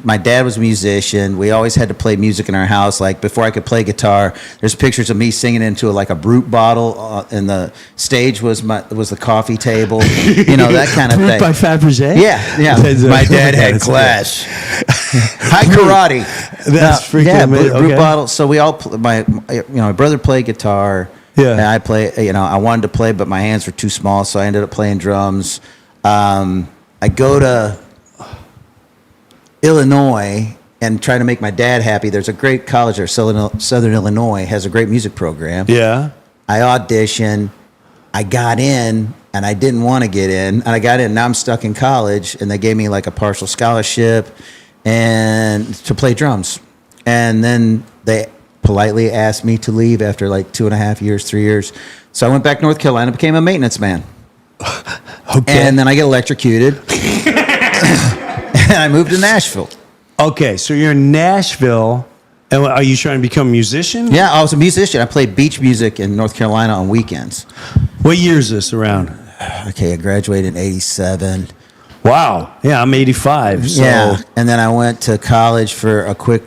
my dad was a musician. We always had to play music in our house. Like before I could play guitar, there's pictures of me singing into like a Brute bottle, and the stage was the coffee table, that kind of Brute thing. by Fabergé? Yeah. My dad had class. High karate. That's freaking amazing. Brute Okay. bottle. So we all, my brother played guitar. Yeah. And I play. I wanted to play, but my hands were too small, so I ended up playing drums. I go to Illinois and trying to make my dad happy. There's a great college there, Southern Illinois, has a great music program. Yeah. I auditioned. I got in, and I didn't want to get in, and I got in. Now I'm stuck in college, and they gave me like a partial scholarship and to play drums. And then they politely asked me to leave after like 2.5 years, 3 years. So I went back to North Carolina, became a maintenance man. Okay. And then I get electrocuted. And I moved to Nashville. Okay, so you're in Nashville, and are you trying to become a musician? Yeah, I was a musician. I played beach music in North Carolina on weekends. What year is this around? Okay, I graduated in 87. Wow. Yeah, I'm 85. So. Yeah, and then I went to college for a quick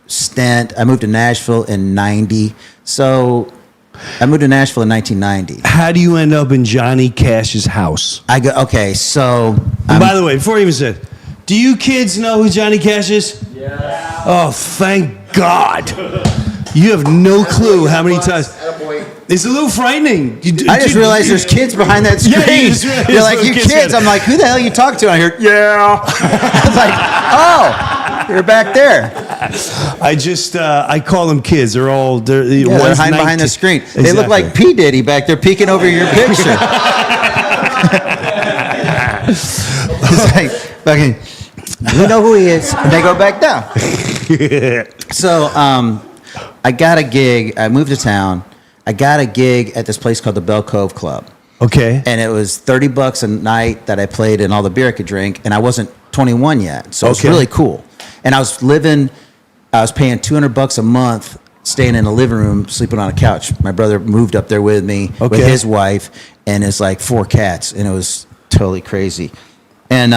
stint. I moved to Nashville in 90. So I moved to Nashville in 1990. How do you end up in Johnny Cash's house? So And by the way, before you even said, do you kids know who Johnny Cash is? Yeah. Oh, thank God. You have no clue how many times. It's a little frightening. I just realized there's kids behind that screen. Yeah, you just realized You're like, little you kids kids. had- I'm like, who the hell you talk to? And I hear, yeah. I was like, oh, you're back there. I call them kids. They're all, They're one's hiding behind the 19 screen. They look Exactly. like P. Diddy back there peeking over your picture. It's like, fucking, we know who he is. And they go back down. So I got a gig. I moved to town. I got a gig at this place called the Bell Cove Club. Okay. And it was $30 a night that I played and all the beer I could drink. And I wasn't 21 yet. So it was Okay. really cool. And I was paying $200 a month, staying in a living room, sleeping on a couch. My brother moved up there with me with Okay. his wife and his like 4 cats. And it was totally crazy. And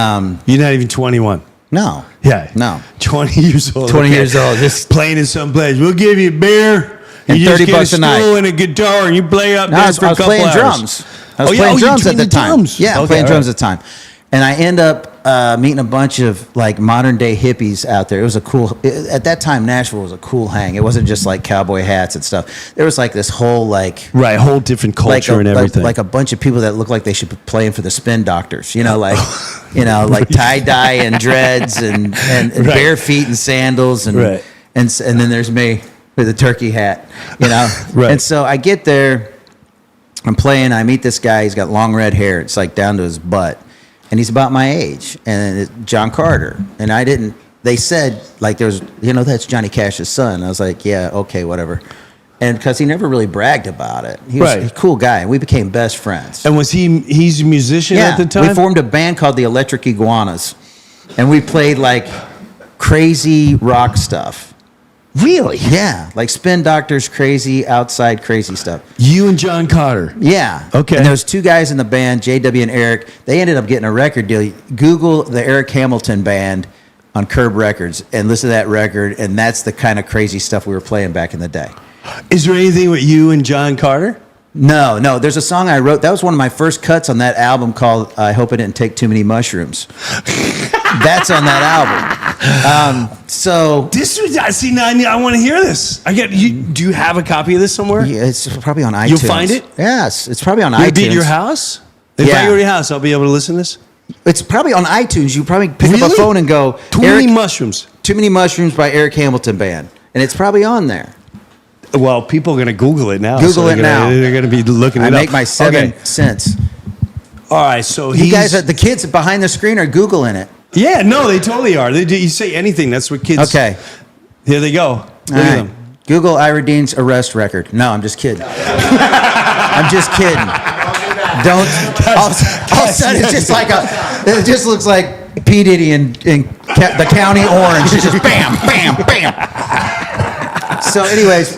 You're not even 21. no. Yeah. No. 20 years old. 20 years old, just- playing in some place. We'll give you a beer. And You just $30 get a a night. stool and a guitar and you play up No, there I was for a couple playing hours. drums. I was Oh, yeah, playing you drums at played the the time. drums. Yeah, I'm Okay, playing all drums right. at the time. And I end up meeting a bunch of like modern day hippies out there. It was at that time, Nashville was a cool hang. It wasn't just like cowboy hats and stuff. There was like this whole like, Right, whole different culture and everything. like a bunch of people that looked like they should be playing for the Spin Doctors. You know, like, like tie dye and dreads and Right. bare feet and sandals and, Right. and then there's me with a turkey hat, you know? Right. And so I get there, I'm playing, I meet this guy, he's got long red hair, it's like down to his butt. And he's about my age, and it's John Carter. And they said, like, there's, that's Johnny Cash's son. I was like, yeah, okay, whatever. And because he never really bragged about it. He was Right. a cool guy, and we became best friends. And he's a musician Yeah, at the time? we formed a band called the Electric Iguanas. And we played, like, crazy rock stuff. Really? Yeah, like Spin Doctors, crazy, outside crazy stuff. You and John Carter. Yeah. Okay. And there was 2 guys in the band, JW and Eric. They ended up getting a record deal. Google the Eric Hamilton Band on Curb Records and listen to that record, and that's the kind of crazy stuff we were playing back in the day. Is there anything with you and John Carter? No. There's a song I wrote. That was one of my first cuts on that album called I Hope I Didn't Take Too Many Mushrooms. That's on that album. So This was, see, now I want to hear this. Do you have a copy of this somewhere? yeah, it's probably on iTunes. You'll find it? Yes, it's probably on Will it iTunes. be at your house? If Yeah. I go to your house, I'll be able to listen to this? It's probably on iTunes. You probably pick up a Really? phone and go, Too Eric, many mushrooms. Too Many Mushrooms by Eric Hamilton Band. And it's probably on there. Well, people are going to Google it now. Google it now. They're going to be looking it I up. make my 7 cents. All right, so You guys, the kids behind the screen are Googling it. Yeah, no, they totally are. You say anything, that's what kids... Okay. Here they go. Look All at right. them. Google Ira Dean's arrest record. No, I'm just kidding. I'm just kidding. Don't. All of a sudden, it's just like it just looks like P. Diddy in the County Orange. It's just bam, bam, bam. So, anyways,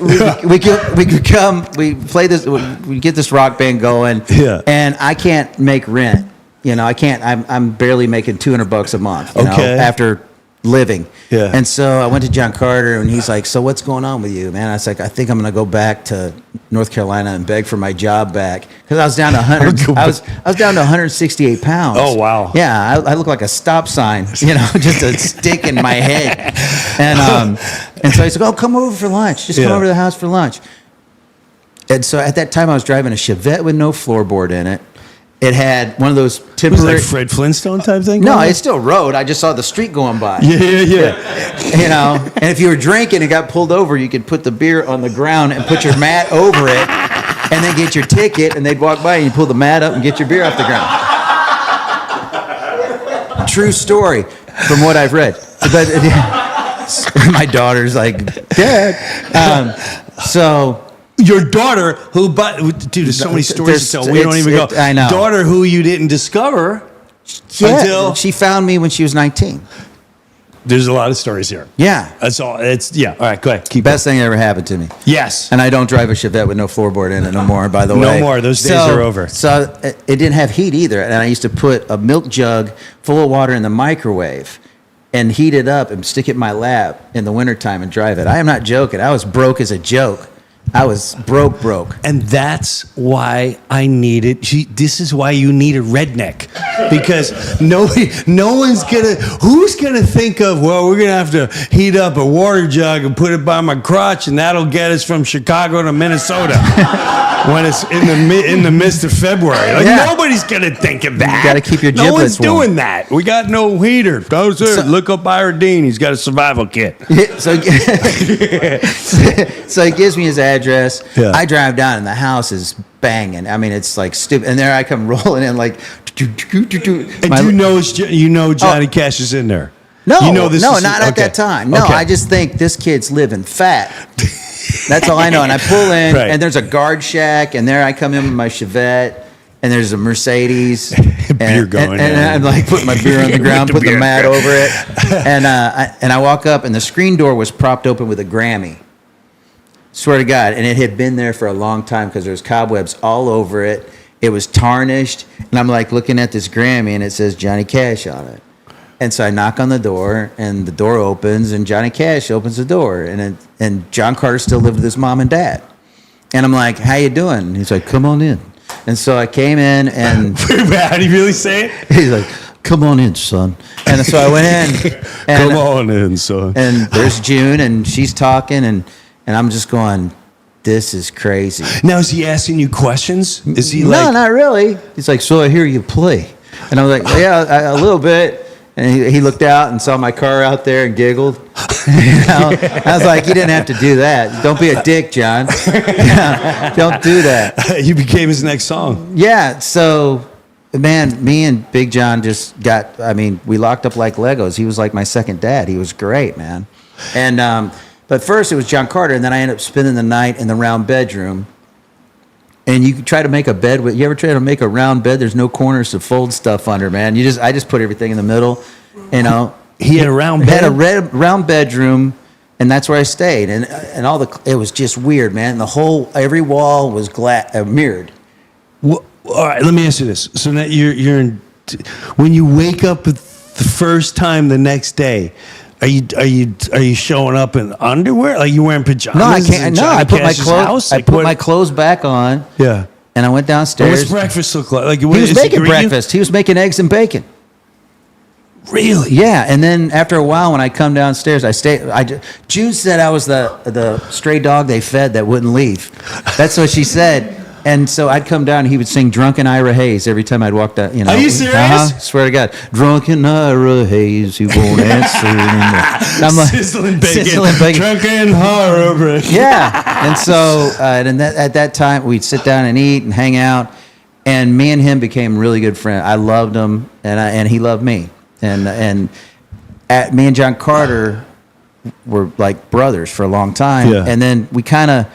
we play this, we get this rock band going, Yeah. and I can't make rent. I can't. I'm barely making $200 a month. You know, Okay. after living. Yeah. And so I went to John Carter, and he's like, "So what's going on with you, man?" I was like, "I think I'm going to go back to North Carolina and beg for my job back because I was down to 100. I was down to 168 pounds. Oh, wow. Yeah, I look like a stop sign, just a stick in my head. And so he's like, "Oh, come over for lunch. Just come Yeah. over to the house for lunch." And so at that time, I was driving a Chevette with no floorboard in it. It had one of those It was temporary. like Fred Flintstone type thing. No, going on? it still rode. I just saw the street going by. Yeah. You know, and if you were drinking and got pulled over, you could put the beer on the ground and put your mat over it, and then get your ticket, and they'd walk by and you pull the mat up and get your beer off the ground. True story from what I've read. But my daughter's like, Dad. So. Your daughter, who, dude, there's so many stories to tell. We don't even go. I know. Daughter who you didn't discover Yeah, until. she found me when she was 19. There's a lot of stories here. Yeah. That's all. Yeah. All right. Go ahead. Keep Best thing that ever happened to me. going. Yes. And I don't drive a Chevette with no floorboard in it no more, by the No way. more. Those days are over. So it didn't have heat either. And I used to put a milk jug full of water in the microwave and heat it up and stick it in my lap in the wintertime and drive it. I am not joking. I was broke as a joke. I was broke. And that's why I needed. This is why you need a redneck, because no one's gonna. Who's gonna think of? Well, we're gonna have to heat up a water jug and put it by my crotch, and that'll get us from Chicago to Minnesota when it's in the midst of February. Like, Yeah. nobody's gonna think of that. You gotta keep your No one's giblets warm. doing that. We got no heater. Look up Iredine. He's got a survival kit. So he gives me his address. Yeah. I drive down and the house is banging. I mean, it's like stupid. And there I come rolling in like. And you know Johnny Cash is in there. No, you know this no, is, not at okay. that time. No, Okay. I just think this kid's living fat. That's all I know. And I pull in, Right. and there's a guard shack, and there I come in with my Chevette, and there's a Mercedes. Beer going, and yeah. I'm like putting my beer on the ground, With the put the beer. mat over it, and I walk up, and the screen door was propped open with a Grammy. Swear to God, and it had been there for a long time because there was cobwebs all over it. It was tarnished, and I'm like looking at this Grammy, and it says Johnny Cash on it. And so I knock on the door, and the door opens, and Johnny Cash opens the door, and John Carter still lived with his mom and dad. And I'm like, "How you doing?" And he's like, "Come on in." And so I came in, and How do you really say it? he's like, "Come on in, son." And so I went in, and, Come on in, son. and there's June, and she's talking, and I'm just going, "This is crazy." Now, is he asking you questions? Is he No, like, not really. He's like, "So I hear you play," and I was like, "Yeah, a little bit." And he looked out and saw my car out there and giggled. You know? I was like, "You didn't have to do that. Don't be a dick, John. Don't do that." you became his next song? Yeah. So, man, me and Big John just we locked up like Legos. He was like my second dad. He was great, man. And but first it was John Carter, and then I ended up spending the night in the round bedroom. And you try to make a bed you ever try to make a round bed? There's no corners to fold stuff under, man. I just put everything in the middle, you know. He had a round bed? Had a round bedroom, and that's where I stayed. And it was just weird, man. Every wall was mirrored. Well, all right, let me ask you this. So now when you wake up the first time the next day, are you showing up in underwear? Like you wearing pajamas? No, I can't. in No, Johnny I put my Cash's clothes. house? I Like, put what- my clothes back on, Yeah. and I went downstairs. What's breakfast look like? He was is he making greeting you? breakfast. He was making eggs and bacon. Really? Yeah, and then after a while, when I come downstairs, June said I was the stray dog they fed that wouldn't leave. That's what she said. And so I'd come down, and he would sing "Drunken Ira Hayes" every time I'd walk down. You know, Are you serious? Swear to God, "Drunken Ira Hayes, he won't answer anymore." And I'm like, Sizzling bacon. Sizzling bacon. Drunken horror break. Yeah, and so at that time we'd sit down and eat and hang out, and me and him became really good friends. I loved him, and he loved me, and me and John Carter were like brothers for a long time, Yeah. and then we kind of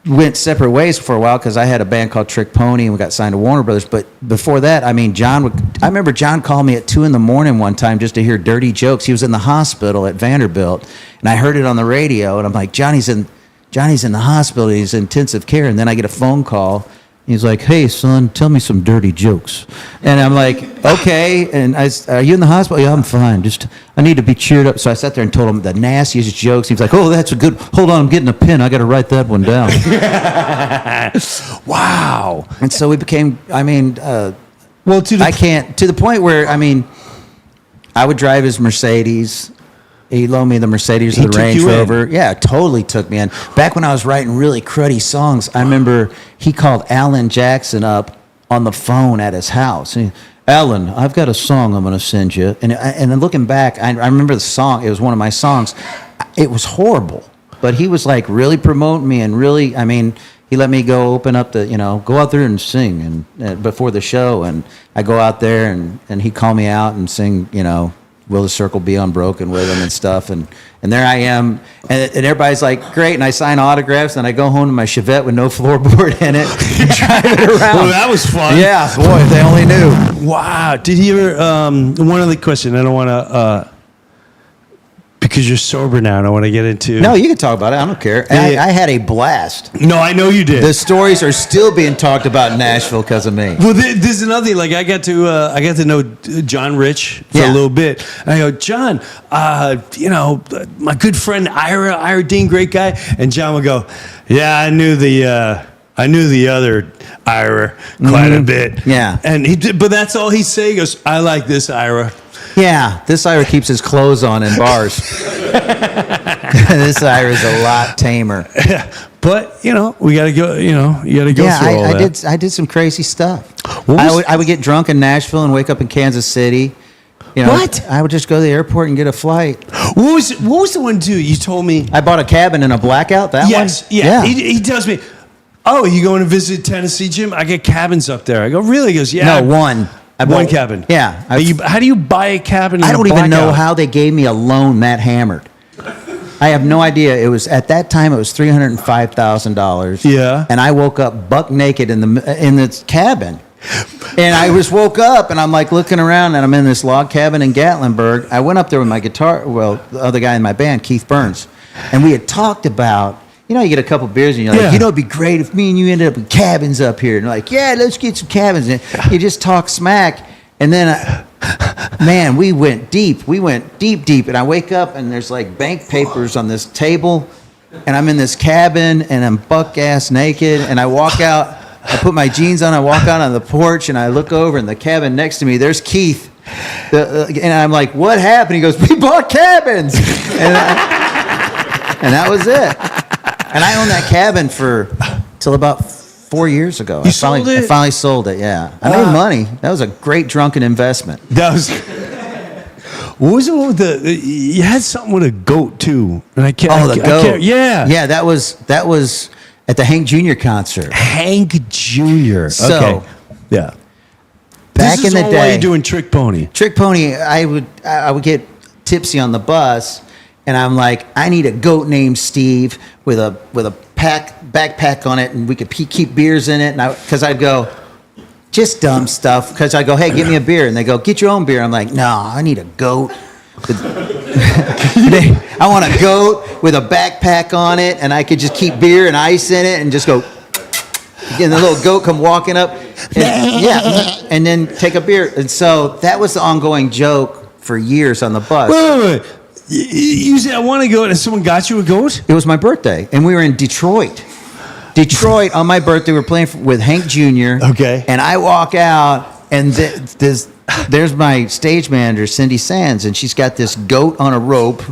went separate ways for a while because I had a band called Trick Pony and we got signed to Warner Brothers. But before that, I remember John called me at 2 a.m. one time just to hear dirty jokes. He was in the hospital at Vanderbilt, and I heard it on the radio, and I'm like, Johnny's in the hospital. He's in intensive care. And then I get a phone call. He's like, "Hey, son, tell me some dirty jokes." And I'm like, "Okay." And "Are you in the hospital?" "Yeah, I'm fine. I need to be cheered up." So I sat there and told him the nastiest jokes. He was like, "Oh, that's a good, hold on, I'm getting a pen. I got to write that one down." Wow. And so we became, to the point where, I would drive his Mercedes. He loaned me the Mercedes, He the took Range you in. Rover. Yeah, totally took me in. Back when I was writing really cruddy songs, I remember he called Alan Jackson up on the phone at his house. And Alan, I've got a song I'm going to send you. And then looking back, I remember the song. It was one of my songs. It was horrible. But he was like really promoting me and really, I mean, he let me go open up the, go out there and sing and before the show. And I go out there and he'd call me out and sing, Will the Circle Be Unbroken with him and stuff. And there I am. And everybody's like, great. And I sign autographs and I go home to my Chevette with no floorboard in it and drive it around. Well, that was fun. Yeah, boy, if they only knew. Wow. Did he ever, one other question, I don't want to, because you're sober now and I want to get into. No, you can talk about it. I don't care. Yeah. I had a blast. No, I know you did. The stories are still being talked about in Nashville because of me. Well, there's another thing. Like I got to know John Rich for a little bit. And I go, John, my good friend Ira Dean, great guy. And John would go, yeah, I knew the other Ira quite a bit. Yeah. And but that's all he'd say. He goes, I like this Ira. Yeah, this Ira keeps his clothes on in bars. This Ira's a lot tamer. But we got to go. You got to go through all that. I did some crazy stuff. I would get drunk in Nashville and wake up in Kansas City. What? I would just go to the airport and get a flight. What was the one too? You told me. I bought a cabin in a blackout. That yes, one. Yeah. He tells me, "Oh, you going to visit Tennessee, Jim? I get cabins up there." I go, "Really?" He goes, "Yeah." No, one. One cabin. Yeah. How do you buy a cabin? I don't even know how they gave me a loan that hammered. I have no idea. It was at that time. It was $305,000. Yeah. And I woke up buck naked in the cabin. And I woke up and I'm like looking around and I'm in this log cabin in Gatlinburg. I went up there with my guitar. Well, the other guy in my band, Keith Burns, and we had talked about. You get a couple beers and you're like, it'd be great if me and you ended up with cabins up here. And like, yeah, let's get some cabins. And you just talk smack. And then, man, we went deep. We went deep. And I wake up and there's like bank papers on this table. And I'm in this cabin and I'm buck ass naked. And I walk out, I put my jeans on, I walk out on the porch and I look over in the cabin next to me, there's Keith. And I'm like, what happened? He goes, we bought cabins. And that was it. And I owned that cabin till about 4 years ago. I finally sold it. Yeah, I made money. That was a great drunken investment. That was. What was it with you had something with a goat too, and I can't. Oh, the goat. Yeah. That was at the Hank Jr. concert. Hank Jr. So, okay. Yeah. Back this is in the all day, while you're doing Trick Pony. Trick Pony. I would get tipsy on the bus. And I'm like, I need a goat named Steve with a backpack on it, and we could keep beers in it. And because I'd go, just dumb stuff. Because I go, hey, give me a beer, and they go, get your own beer. I'm like, no, I need a goat. I want a goat with a backpack on it, and I could just keep beer and ice in it, and just go. And the little goat come walking up, and then take a beer. And so that was the ongoing joke for years on the bus. Wait. You said I want to go, and someone got you a goat? It was my birthday, and we were in Detroit. On my birthday, we were playing with Hank Jr. Okay. And I walk out, and there's my stage manager, Cindy Sands, and she's got this goat on a rope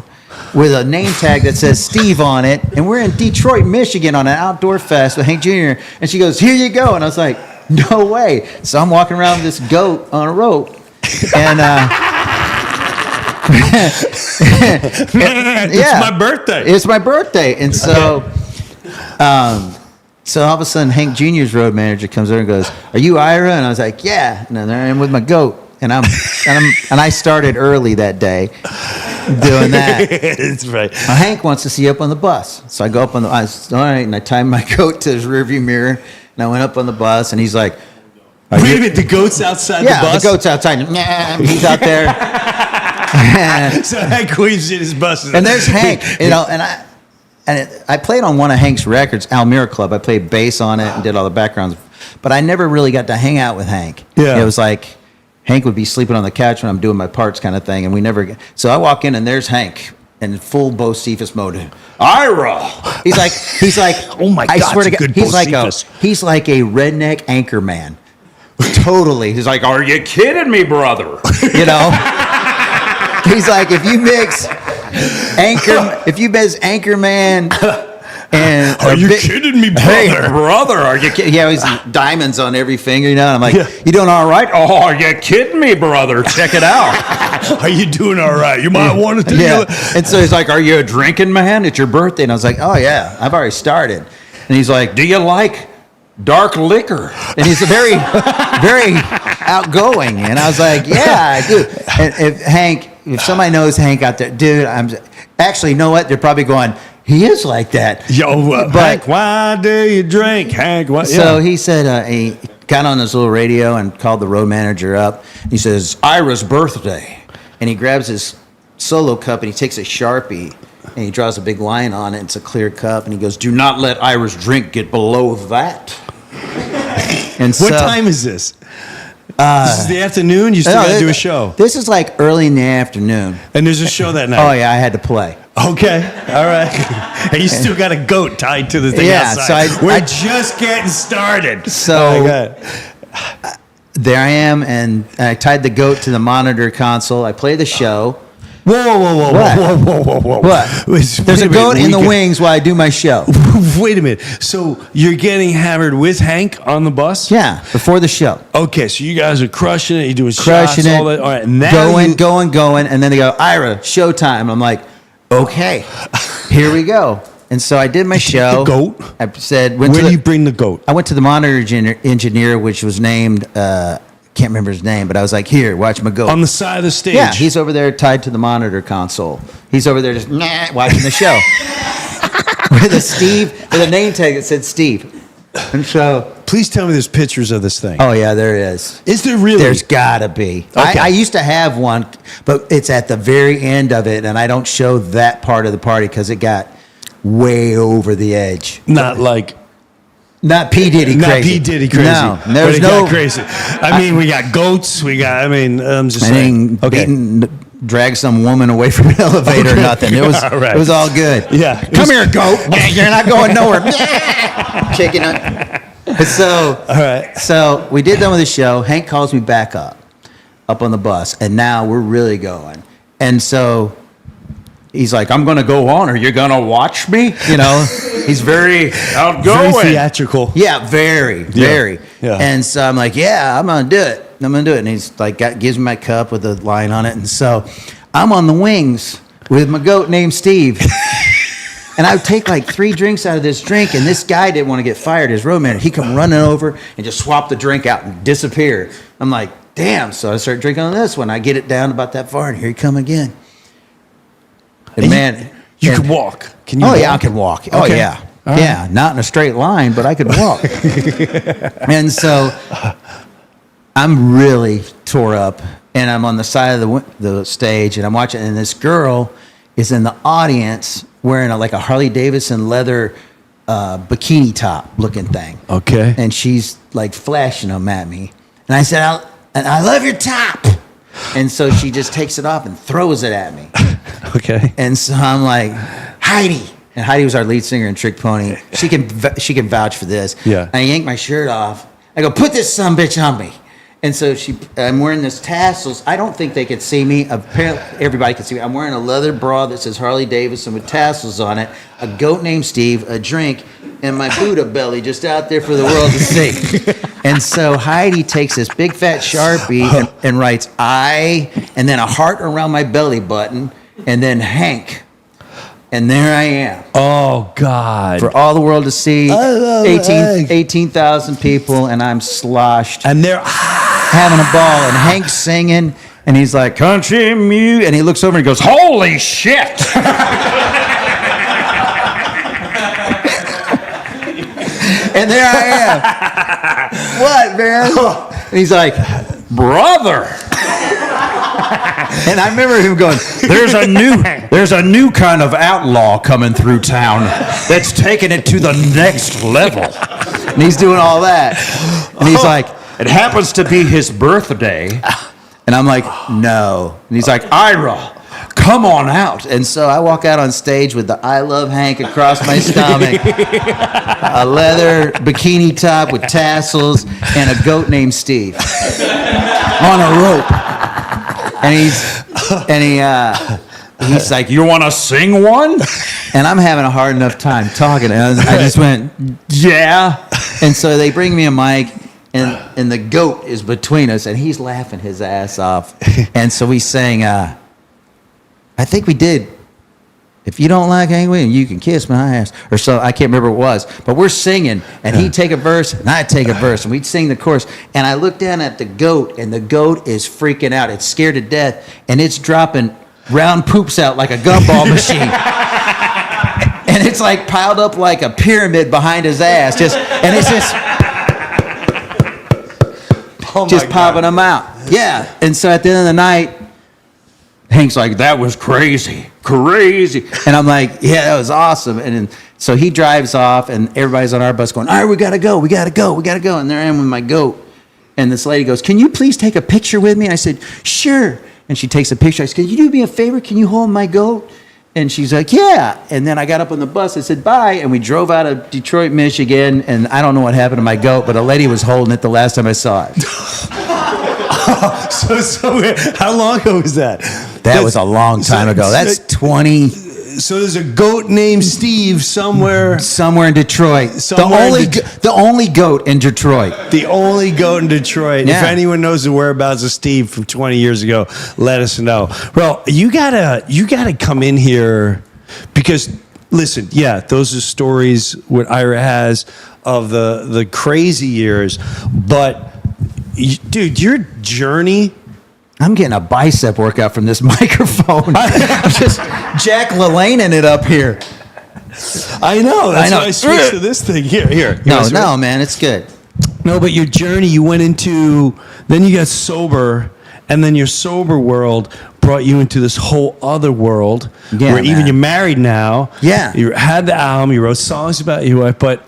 with a name tag that says Steve on it. And we're in Detroit, Michigan on an outdoor fest with Hank Jr. And she goes, here you go. And I was like, no way. So I'm walking around with this goat on a rope. And... It's my birthday. It's my birthday. And so so all of a sudden Hank Jr.'s road manager comes over and goes, are you Ira? And I was like, yeah. And there I am with my goat. And I started early that day doing that. That's right. Now, Hank wants to see you up on the bus. So I go up on all right, and I tied my goat to his rearview mirror, and I went up on the bus, and he's like, wait a minute, the goat's outside the bus? Yeah, the goat's outside. He's out there. So Hank weaves in his bus. And there's Hank, I played on one of Hank's records, Almira Club. I played bass on it and did all the backgrounds, but I never really got to hang out with Hank. Yeah. It was like Hank would be sleeping on the couch when I'm doing my parts kind of thing, and we never. So I walk in and there's Hank in full Bo Cephas mode. Ira. He's like. Oh my God! I swear to God, he's like a redneck anchor man. Totally. He's like, are you kidding me, brother? You know. He's like, if you mix Anchorman And Are you kidding me, brother? Hey, brother, are you kidding? Yeah, he's diamonds on every finger, you know. I'm like, Yeah. you doing all right? Oh, are you kidding me, brother? Check it out. Are you doing all right? You might want to do Yeah. it. And so he's like, are you a drinking man? It's your birthday. And I was like, oh, yeah, I've already started. And he's like, do you like dark liquor? And he's very, very outgoing. And I was like, yeah, I do. And if somebody knows Hank out there, dude, actually, you know what? They're probably going, he is like that. Yo, But- Hank, why do you drink, Hank? What? So he said, he got on his little radio and called the road manager up. He says, Ira's birthday. And he grabs his solo cup and he takes a Sharpie and he draws a big line on it. It's a clear cup. And he goes, do not let Ira's drink get below that. And What time is this? This is the afternoon? You still got to do a show. This is like early in the afternoon. And there's a show that night. Oh, yeah, I had to play. Okay. All right. And you still got a goat tied to the thing Yeah, outside. so We're just getting started. So- Oh, my God. There I am, and I tied the goat to the monitor console. I play the show. Whoa, whoa, whoa, What? whoa, whoa, whoa, whoa, whoa. What? Wait There's a minute, goat in the we wings while I do my show. Wait a minute. So you're getting hammered with Hank on the bus? Yeah, before the show. Okay, so you guys are crushing it. You're doing Crushing shots, it. all that. All right, now going, you- going. And then they go, Ira, showtime. I'm like, okay, here we go. And so I did my show. the goat? I said, Where do you bring the goat? I went to the monitor engineer, which was named, can't remember his name, but I was like, here, watch my goat. On the side of the stage. Yeah, he's over there tied to the monitor console. He's over there just watching the show with a name tag that said Steve. And so, Please tell me there's pictures of this thing. oh yeah, there is. Is there really? There's gotta be. Okay. I used to have one, but it's at the very end of it, and I don't show that part of the party because it got way over the edge. Not like Not P Diddy crazy. not P Diddy crazy. No, but there's it no got crazy. I mean, we got goats. We got. I mean, I'm just I saying. didn't drag some woman away from an elevator or Okay. nothing. It was All right. it was all good. Yeah, it Come was- here, goat. You're not going nowhere. Kicking it. So All right. So we did done with the show. Hank calls me back up on the bus, and now we're really going. And so he's like, I'm going to go on, or you're going to watch me? You know, he's very outgoing. Very theatrical. Yeah, very. Yeah. And so I'm like, yeah, I'm going to do it. And he's like, gives me my cup with a line on it. And so I'm on the wings with my goat named Steve. And I would take like 3 drinks out of this drink, and this guy didn't want to get fired, his road manager. He come running over and just swap the drink out and disappear. I'm like, damn. So I start drinking on this one. I get it down about that far, and here he come again. And man, You and- can walk. Can you? Oh walk? yeah, I can walk. Oh Okay. yeah, All right. yeah. Not in a straight line, but I could walk. And so I'm really tore up, and I'm on the side of the stage, and I'm watching, and this girl is in the audience wearing like a Harley Davidson leather bikini top looking thing. Okay. And she's like flashing them at me, and I said, I love your top. And so she just takes it off and throws it at me. Okay. And so I'm like, Heidi. And Heidi was our lead singer in Trick Pony. She can vouch for this. Yeah. I yank my shirt off. I go, put this sumbitch on me. And so I'm wearing this tassels. I don't think they could see me. Apparently, everybody could see me. I'm wearing a leather bra that says Harley Davidson with tassels on it, a goat named Steve, a drink, and my Buddha belly just out there for the world to see. And so Heidi takes this big fat Sharpie and writes I, and then a heart around my belly button, and then Hank. And there I am. Oh God. For all the world to see, I love Hank. 18,000 people, and I'm sloshed, And they're having a ball, and Hank's singing, and he's like, country music, and he looks over and he goes, holy shit! And there I am. What, man? And he's like, brother. And I remember him going, there's a new kind of outlaw coming through town that's taking it to the next level. And he's doing all that. And he's like, it happens to be his birthday. And I'm like, no. And he's like, Ira, come on out. And so I walk out on stage with the I Love Hank across my stomach, a leather bikini top with tassels, and a goat named Steve on a rope. And he's like, you want to sing one? And I'm having a hard enough time talking. And I just went, yeah. And so they bring me a mic, and the goat is between us, and he's laughing his ass off. And so we sang, I think we did, if you don't like Angry, you can kiss my ass. Or so, I can't remember what it was. But we're singing, and he'd take a verse, and I'd take a verse, and we'd sing the chorus. And I look down at the goat, and the goat is freaking out. It's scared to death, and it's dropping round poops out like a gumball machine. And it's like piled up like a pyramid behind his ass. And it's just popping them out. Yeah. And so at the end of the night, Hank's like, that was crazy. And I'm like, yeah, that was awesome. And then, so he drives off, and everybody's on our bus going, all right, we got to go. And there I am with my goat. And this lady goes, can you please take a picture with me? And I said, sure. And she takes a picture. I said, can you do me a favor? Can you hold my goat? And she's like, yeah. And then I got up on the bus. I said, bye. And we drove out of Detroit, Michigan. And I don't know what happened to my goat, but a lady was holding it the last time I saw it. So how long ago was that? That was a long time ago. That's 20. So there's a goat named Steve somewhere in Detroit. The only goat in Detroit. The only goat in Detroit. Yeah. If anyone knows the whereabouts of Steve from 20 years ago, let us know. Well, you gotta come in here because listen, yeah, those are stories what Ira has of the crazy years, but dude, your journey. I'm getting a bicep workout from this microphone. I'm just Jack LaLanneing it up here. I know. That's why I switched to this thing. Here. No, man, it's good. No, but your journey, you went into, then you got sober, and then your sober world brought you into this whole other world where even you're married now. Yeah. You had the album, you wrote songs about your wife, but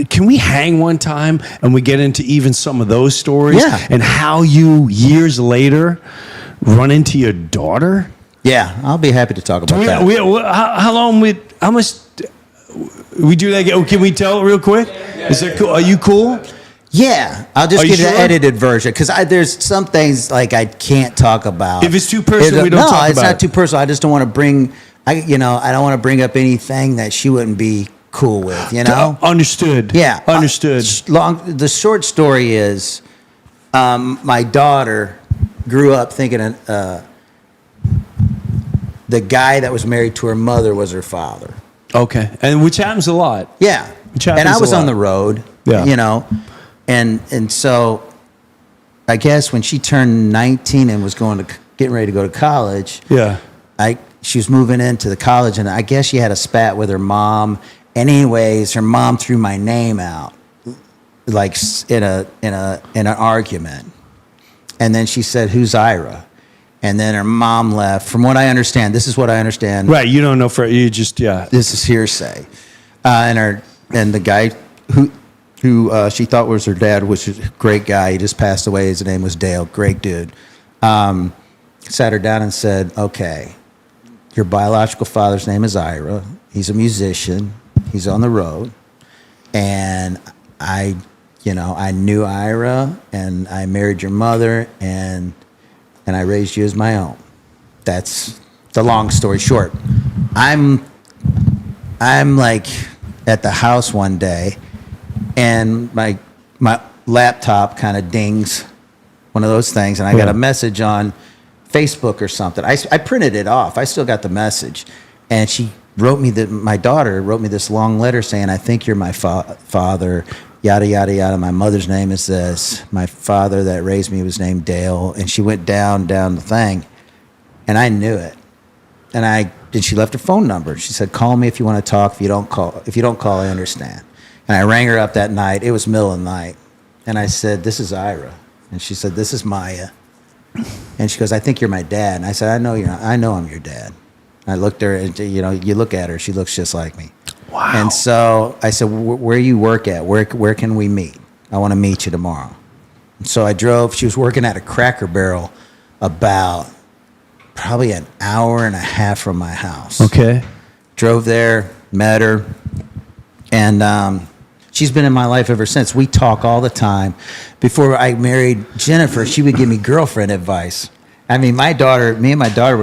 can we hang one time and we get into even some of those stories? Yeah. And how you, years later, run into your daughter? Yeah, I'll be happy to talk about that. How much we do that again? Oh, can we tell real quick? Is that cool? Are you cool? Yeah, I'll just give you the edited version because there's some things like I can't talk about. If it's too personal, we don't talk about it. No, it's not too personal. I just don't want to bring. I don't want to bring up anything that she wouldn't be cool with. You know. Understood. Yeah, understood. The short story is, my daughter grew up thinking the guy that was married to her mother was her father. Okay, and which happens a lot. Yeah, and I was on the road. Yeah, you know. And so, I guess when she turned 19 and was getting ready to go to college, she was moving into the college, and I guess she had a spat with her mom. And anyways, her mom threw my name out, like in an argument, and then she said, "Who's Ira?" And then her mom left. From what I understand, this is what I understand. Right, you don't know This is hearsay, and the guy who she thought was her dad, which is a great guy. He just passed away. His name was Dale. Great dude. Sat her down and said, okay, your biological father's name is Ira. He's a musician. He's on the road. And I knew Ira, and I married your mother, and I raised you as my own. That's the long story short. I'm like at the house one day, and my laptop kind of dings, one of those things, and I got a message on Facebook or something. I printed it off. I still got the message, and my daughter wrote me this long letter saying, I think you're my father, yada, yada, yada. My mother's name is this. My father that raised me was named Dale. And she went down the thing, and I knew it. And she left her phone number. She said, call me if you want to talk. If you don't call, I understand. And I rang her up that night. It was middle of the night. And I said, this is Ira. And she said, this is Maya. And she goes, I think you're my dad. And I said, I know I'm your dad. And I looked at her, and you look at her, she looks just like me. Wow. And so I said, where you work at? Where can we meet? I want to meet you tomorrow. And so I drove. She was working at a Cracker Barrel about probably an hour and a half from my house. Okay. Drove there, met her, and she's been in my life ever since. We talk all the time. Before I married Jennifer, she would give me girlfriend advice. I mean, me and my daughter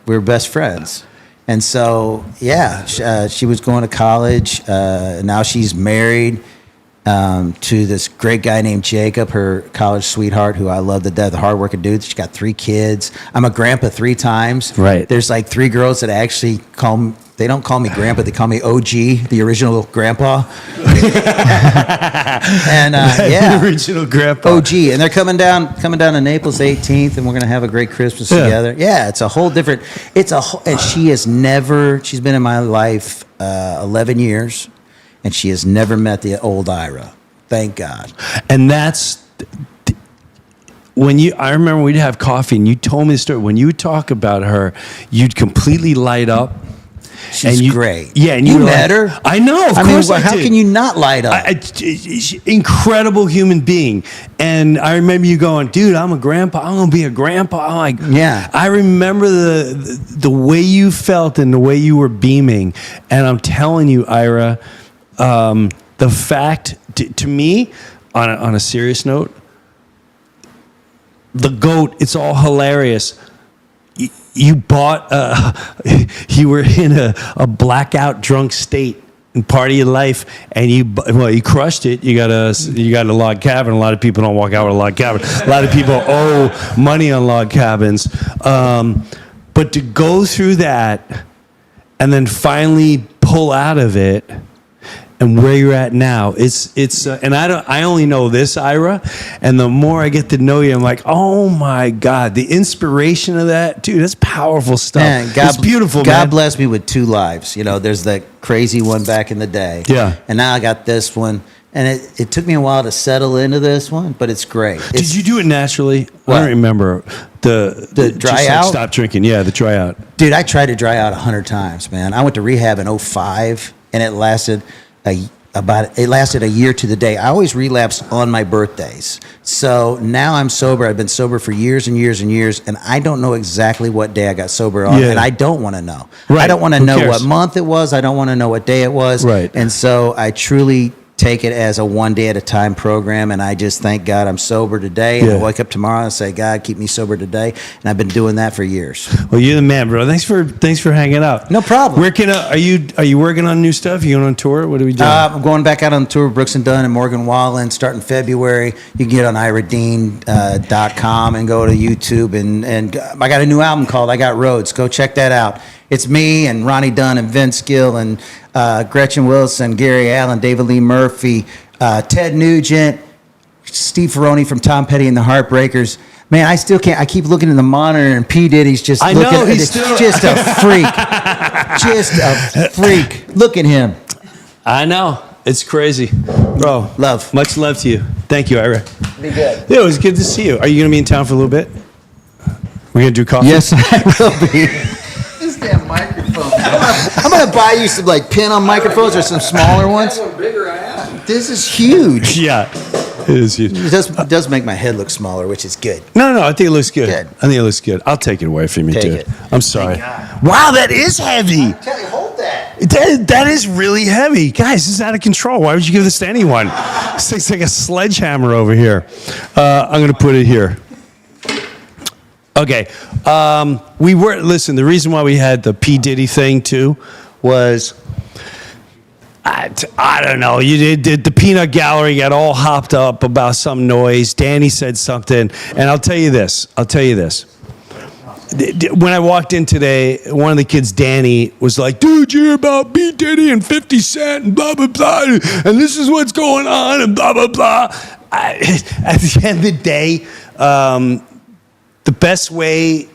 we were best friends. And so, yeah, she was going to college. Now she's married to this great guy named Jacob, her college sweetheart, who I love to death, a hardworking dude. She's got 3 kids. I'm a grandpa 3 times. Right. There's like 3 girls that actually they don't call me grandpa, they call me OG, the original grandpa. And yeah. The original grandpa. OG. And they're coming down to Naples 18th, and we're going to have a great Christmas together. Yeah, it's a whole different, and she's been in my life 11 years. And she has never met the old Ira. Thank God. And that's I remember we'd have coffee and you told me the story. When you would talk about her, you'd completely light up. She's great. Yeah, and you were met like, her? I know, of course I how did. can you not light up? Incredible human being. And I remember you going, dude, I'm a grandpa. I'm going to be a grandpa. I'm like, yeah. I remember the way you felt and the way you were beaming. And I'm telling you, Ira, the fact, to me, on a serious note, the GOAT, it's all hilarious. You bought, you were in a blackout drunk state in part of your life, and you crushed it. You got a log cabin. A lot of people don't walk out with a log cabin. A lot of people owe money on log cabins. But to go through that and then finally pull out of it, and where you're at now, and I only know this, Ira, and the more I get to know you, I'm like, oh my God, the inspiration of that, dude, that's powerful stuff. Man, it's beautiful, God man. blessed me with 2 lives. You know, there's that crazy one back in the day. Yeah. And now I got this one. And it took me a while to settle into this one, but it's great. Did you do it naturally? What? I don't remember. The dry just out? stop drinking. Yeah, the dry out. Dude, I tried to dry out 100 times, man. I went to rehab in 2005, and it lasted a year to the day. I always relapse on my birthdays. So now I'm sober. I've been sober for years and years and years, and I don't know exactly what day I got sober on, and I don't want to know. Right. I don't want to Who know cares? what month it was. I don't want to know what day it was. Right. And so I truly take it as a one day at a time program, and I just thank God I'm sober today. And I wake up tomorrow and say, God, keep me sober today. And I've been doing that for years. Well, you're the man, bro. Thanks for hanging out. No problem. Where can are you working on new stuff? You going on tour? What are we doing? I'm going back out on tour with Brooks and Dunn and Morgan Wallen starting February. You can get on iradean.com and go to YouTube. And I got a new album called I Got Roads. Go check that out. It's me and Ronnie Dunn and Vince Gill and Gretchen Wilson, Gary Allen, David Lee Murphy, Ted Nugent, Steve Ferroni from Tom Petty and the Heartbreakers. Man, I still can't. I keep looking in the monitor, and P. Diddy's just I looking. know, he's It's still just a freak. Just a freak. Look at him. I know. It's crazy. Bro, Love. much love to you. Thank you, Ira. Be good. Yeah, it was good to see you. Are you going to be in town for a little bit? We're going to do coffee? Yes, I will be. This damn microphone. I'm gonna buy you some like pin-on microphones or some smaller ones. This is huge. Yeah, it is huge. It does make my head look smaller, which is good. No, I think it looks good. Good. I think it looks good. I'll take it away from you, Take dude. it. I'm sorry. Wow, that is heavy. Tell you, hold that. That is really heavy. Guys, this is out of control. Why would you give this to anyone? This thing's like a sledgehammer over here. I'm going to put it here. Okay. Listen, the reason why we had the P. Diddy thing, too, was... I don't know. You did the peanut gallery got all hopped up about some noise. Danny said something, and I'll tell you this. When I walked in today, one of the kids, Danny, was like, "Dude, you hear about P. Diddy and 50 Cent and blah blah blah, and this is what's going on and blah blah blah." At the end of the day, the best way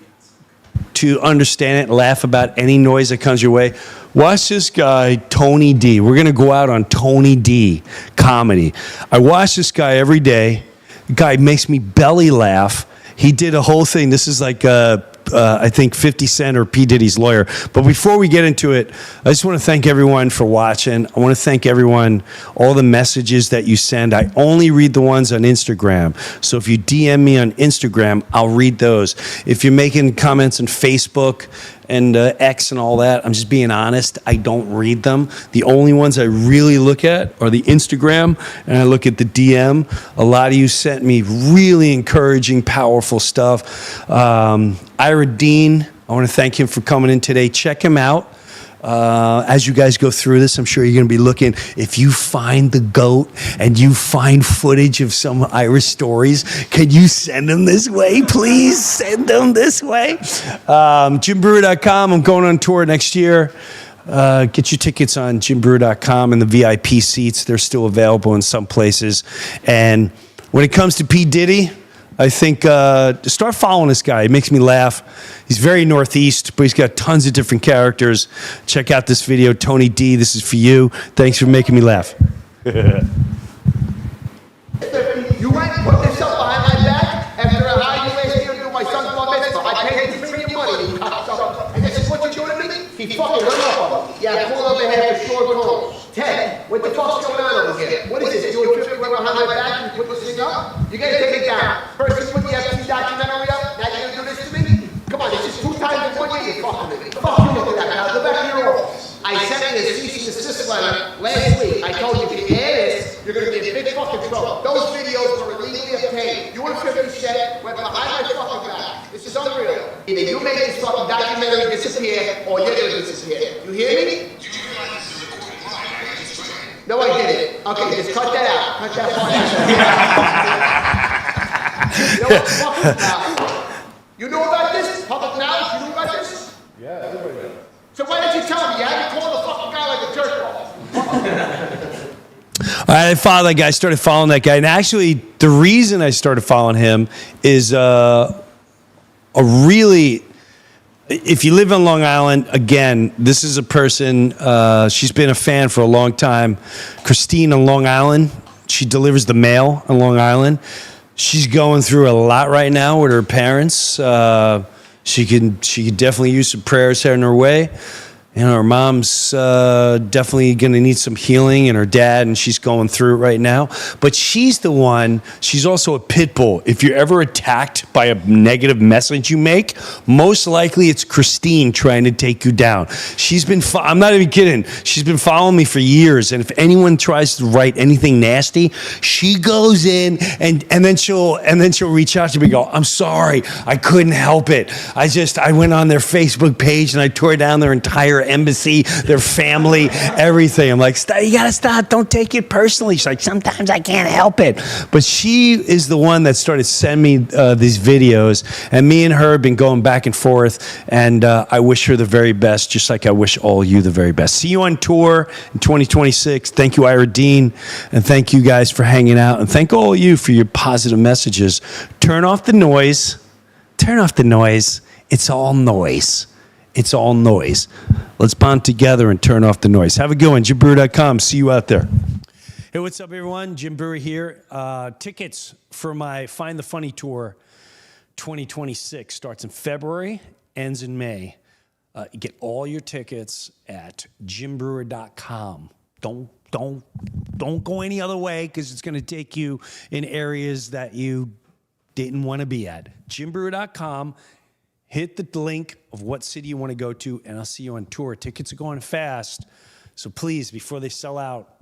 to understand it, laugh about any noise that comes your way. Watch this guy, Tony D. We're going to go out on Tony D comedy. I watch this guy every day. The guy makes me belly laugh. He did a whole thing. This is like, I think, 50 Cent or P. Diddy's lawyer. But before we get into it, I just want to thank everyone for watching. I want to thank everyone, all the messages that you send. I only read the ones on Instagram. So if you DM me on Instagram, I'll read those. If you're making comments on Facebook and X and all that. I'm just being honest. I don't read them. The only ones I really look at are the Instagram, and I look at the DM. A lot of you sent me really encouraging, powerful stuff. Ira Dean, I want to thank him for coming in today. Check him out. As you guys go through this, I'm sure you're going to be looking. If you find the GOAT and you find footage of some Irish stories, can you send them this way? Please send them this way. JimBreuer.com. I'm going on tour next year. Get your tickets on JimBreuer.com and the VIP seats. They're still available in some places. And when it comes to P. Diddy, I think start following this guy. He makes me laugh. He's very Northeast, but he's got tons of different characters. Check out this video. Tony D, this is for you. Thanks for making me laugh. You went and put this up behind my back after I hired you last year to do my son's bar mitzvah. I paid you for your money, you cocksucker. And this is what you're doing to me? He fucking hung up on me. Yeah, pull over here for short calls. Ted, what the fuck's going on over here? What is this? You doing 50 right behind my back and put this thing up? You gotta take it down. First you put the FT documentary up, now you're gonna do this to me? Come on, this is 2 times in 1 year you're fucking with me. Fuck you with that now. Go back to your office. I sent you a cease and desist letter last week. I told you if you add this, you're gonna be in big fucking trouble. Those videos were illegally obtained. You and 50 Cent went behind my fucking back. This is unreal. Either you make this fucking documentary disappear, or you're gonna disappear. You hear me? No, I didn't. Okay, just cut that out. Cut that part out. You know what fucking about? You know about this? Public knowledge? You know about this? Yeah, everybody does. So why didn't you tell me? You had to call the fucking guy like a jerk off. All right, I followed that guy. I started following that guy. And actually, the reason I started following him is a really... If you live on Long Island, again, this is a person, she's been a fan for a long time. Christine on Long Island, she delivers the mail on Long Island. She's going through a lot right now with her parents. She could definitely use some prayers heading her way. You know, her mom's definitely going to need some healing, and her dad, and she's going through it right now. But she's the one, she's also a pit bull. If you're ever attacked by a negative message you make, most likely it's Christine trying to take you down. She's been, I'm not even kidding, she's been following me for years, and if anyone tries to write anything nasty, she goes in and then she'll reach out to me and go, I'm sorry, I couldn't help it. I went on their Facebook page and I tore down their entire embassy, their family, everything. I'm like, you gotta stop. Don't take it personally. She's like, sometimes I can't help it. But she is the one that started sending me these videos, and me and her have been going back and forth, and I wish her the very best, just like I wish all you the very best. See you on tour in 2026. Thank you, Ira Dean, and thank you guys for hanging out, and thank all of you for your positive messages. Turn off the noise. Turn off the noise. It's all noise. It's all noise. Let's bond together and turn off the noise. Have a good one. JimBreuer.com. See you out there. Hey, what's up, everyone? Jim Breuer here. Tickets for my Find the Funny Tour 2026 starts in February, ends in May. Get all your tickets at JimBreuer.com. Don't go any other way, because it's going to take you in areas that you didn't want to be at. JimBreuer.com. Hit the link of what city you want to go to, and I'll see you on tour. Tickets are going fast, so please, before they sell out,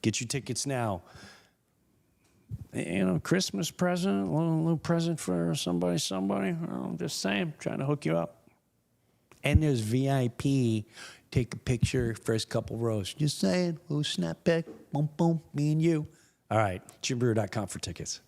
get your tickets now. You know, Christmas present, a little present for somebody. I'm just saying, trying to hook you up. And there's VIP. Take a picture, first couple rows. Just saying, little snap pic, boom, boom, me and you. All right, JimBreuer.com for tickets.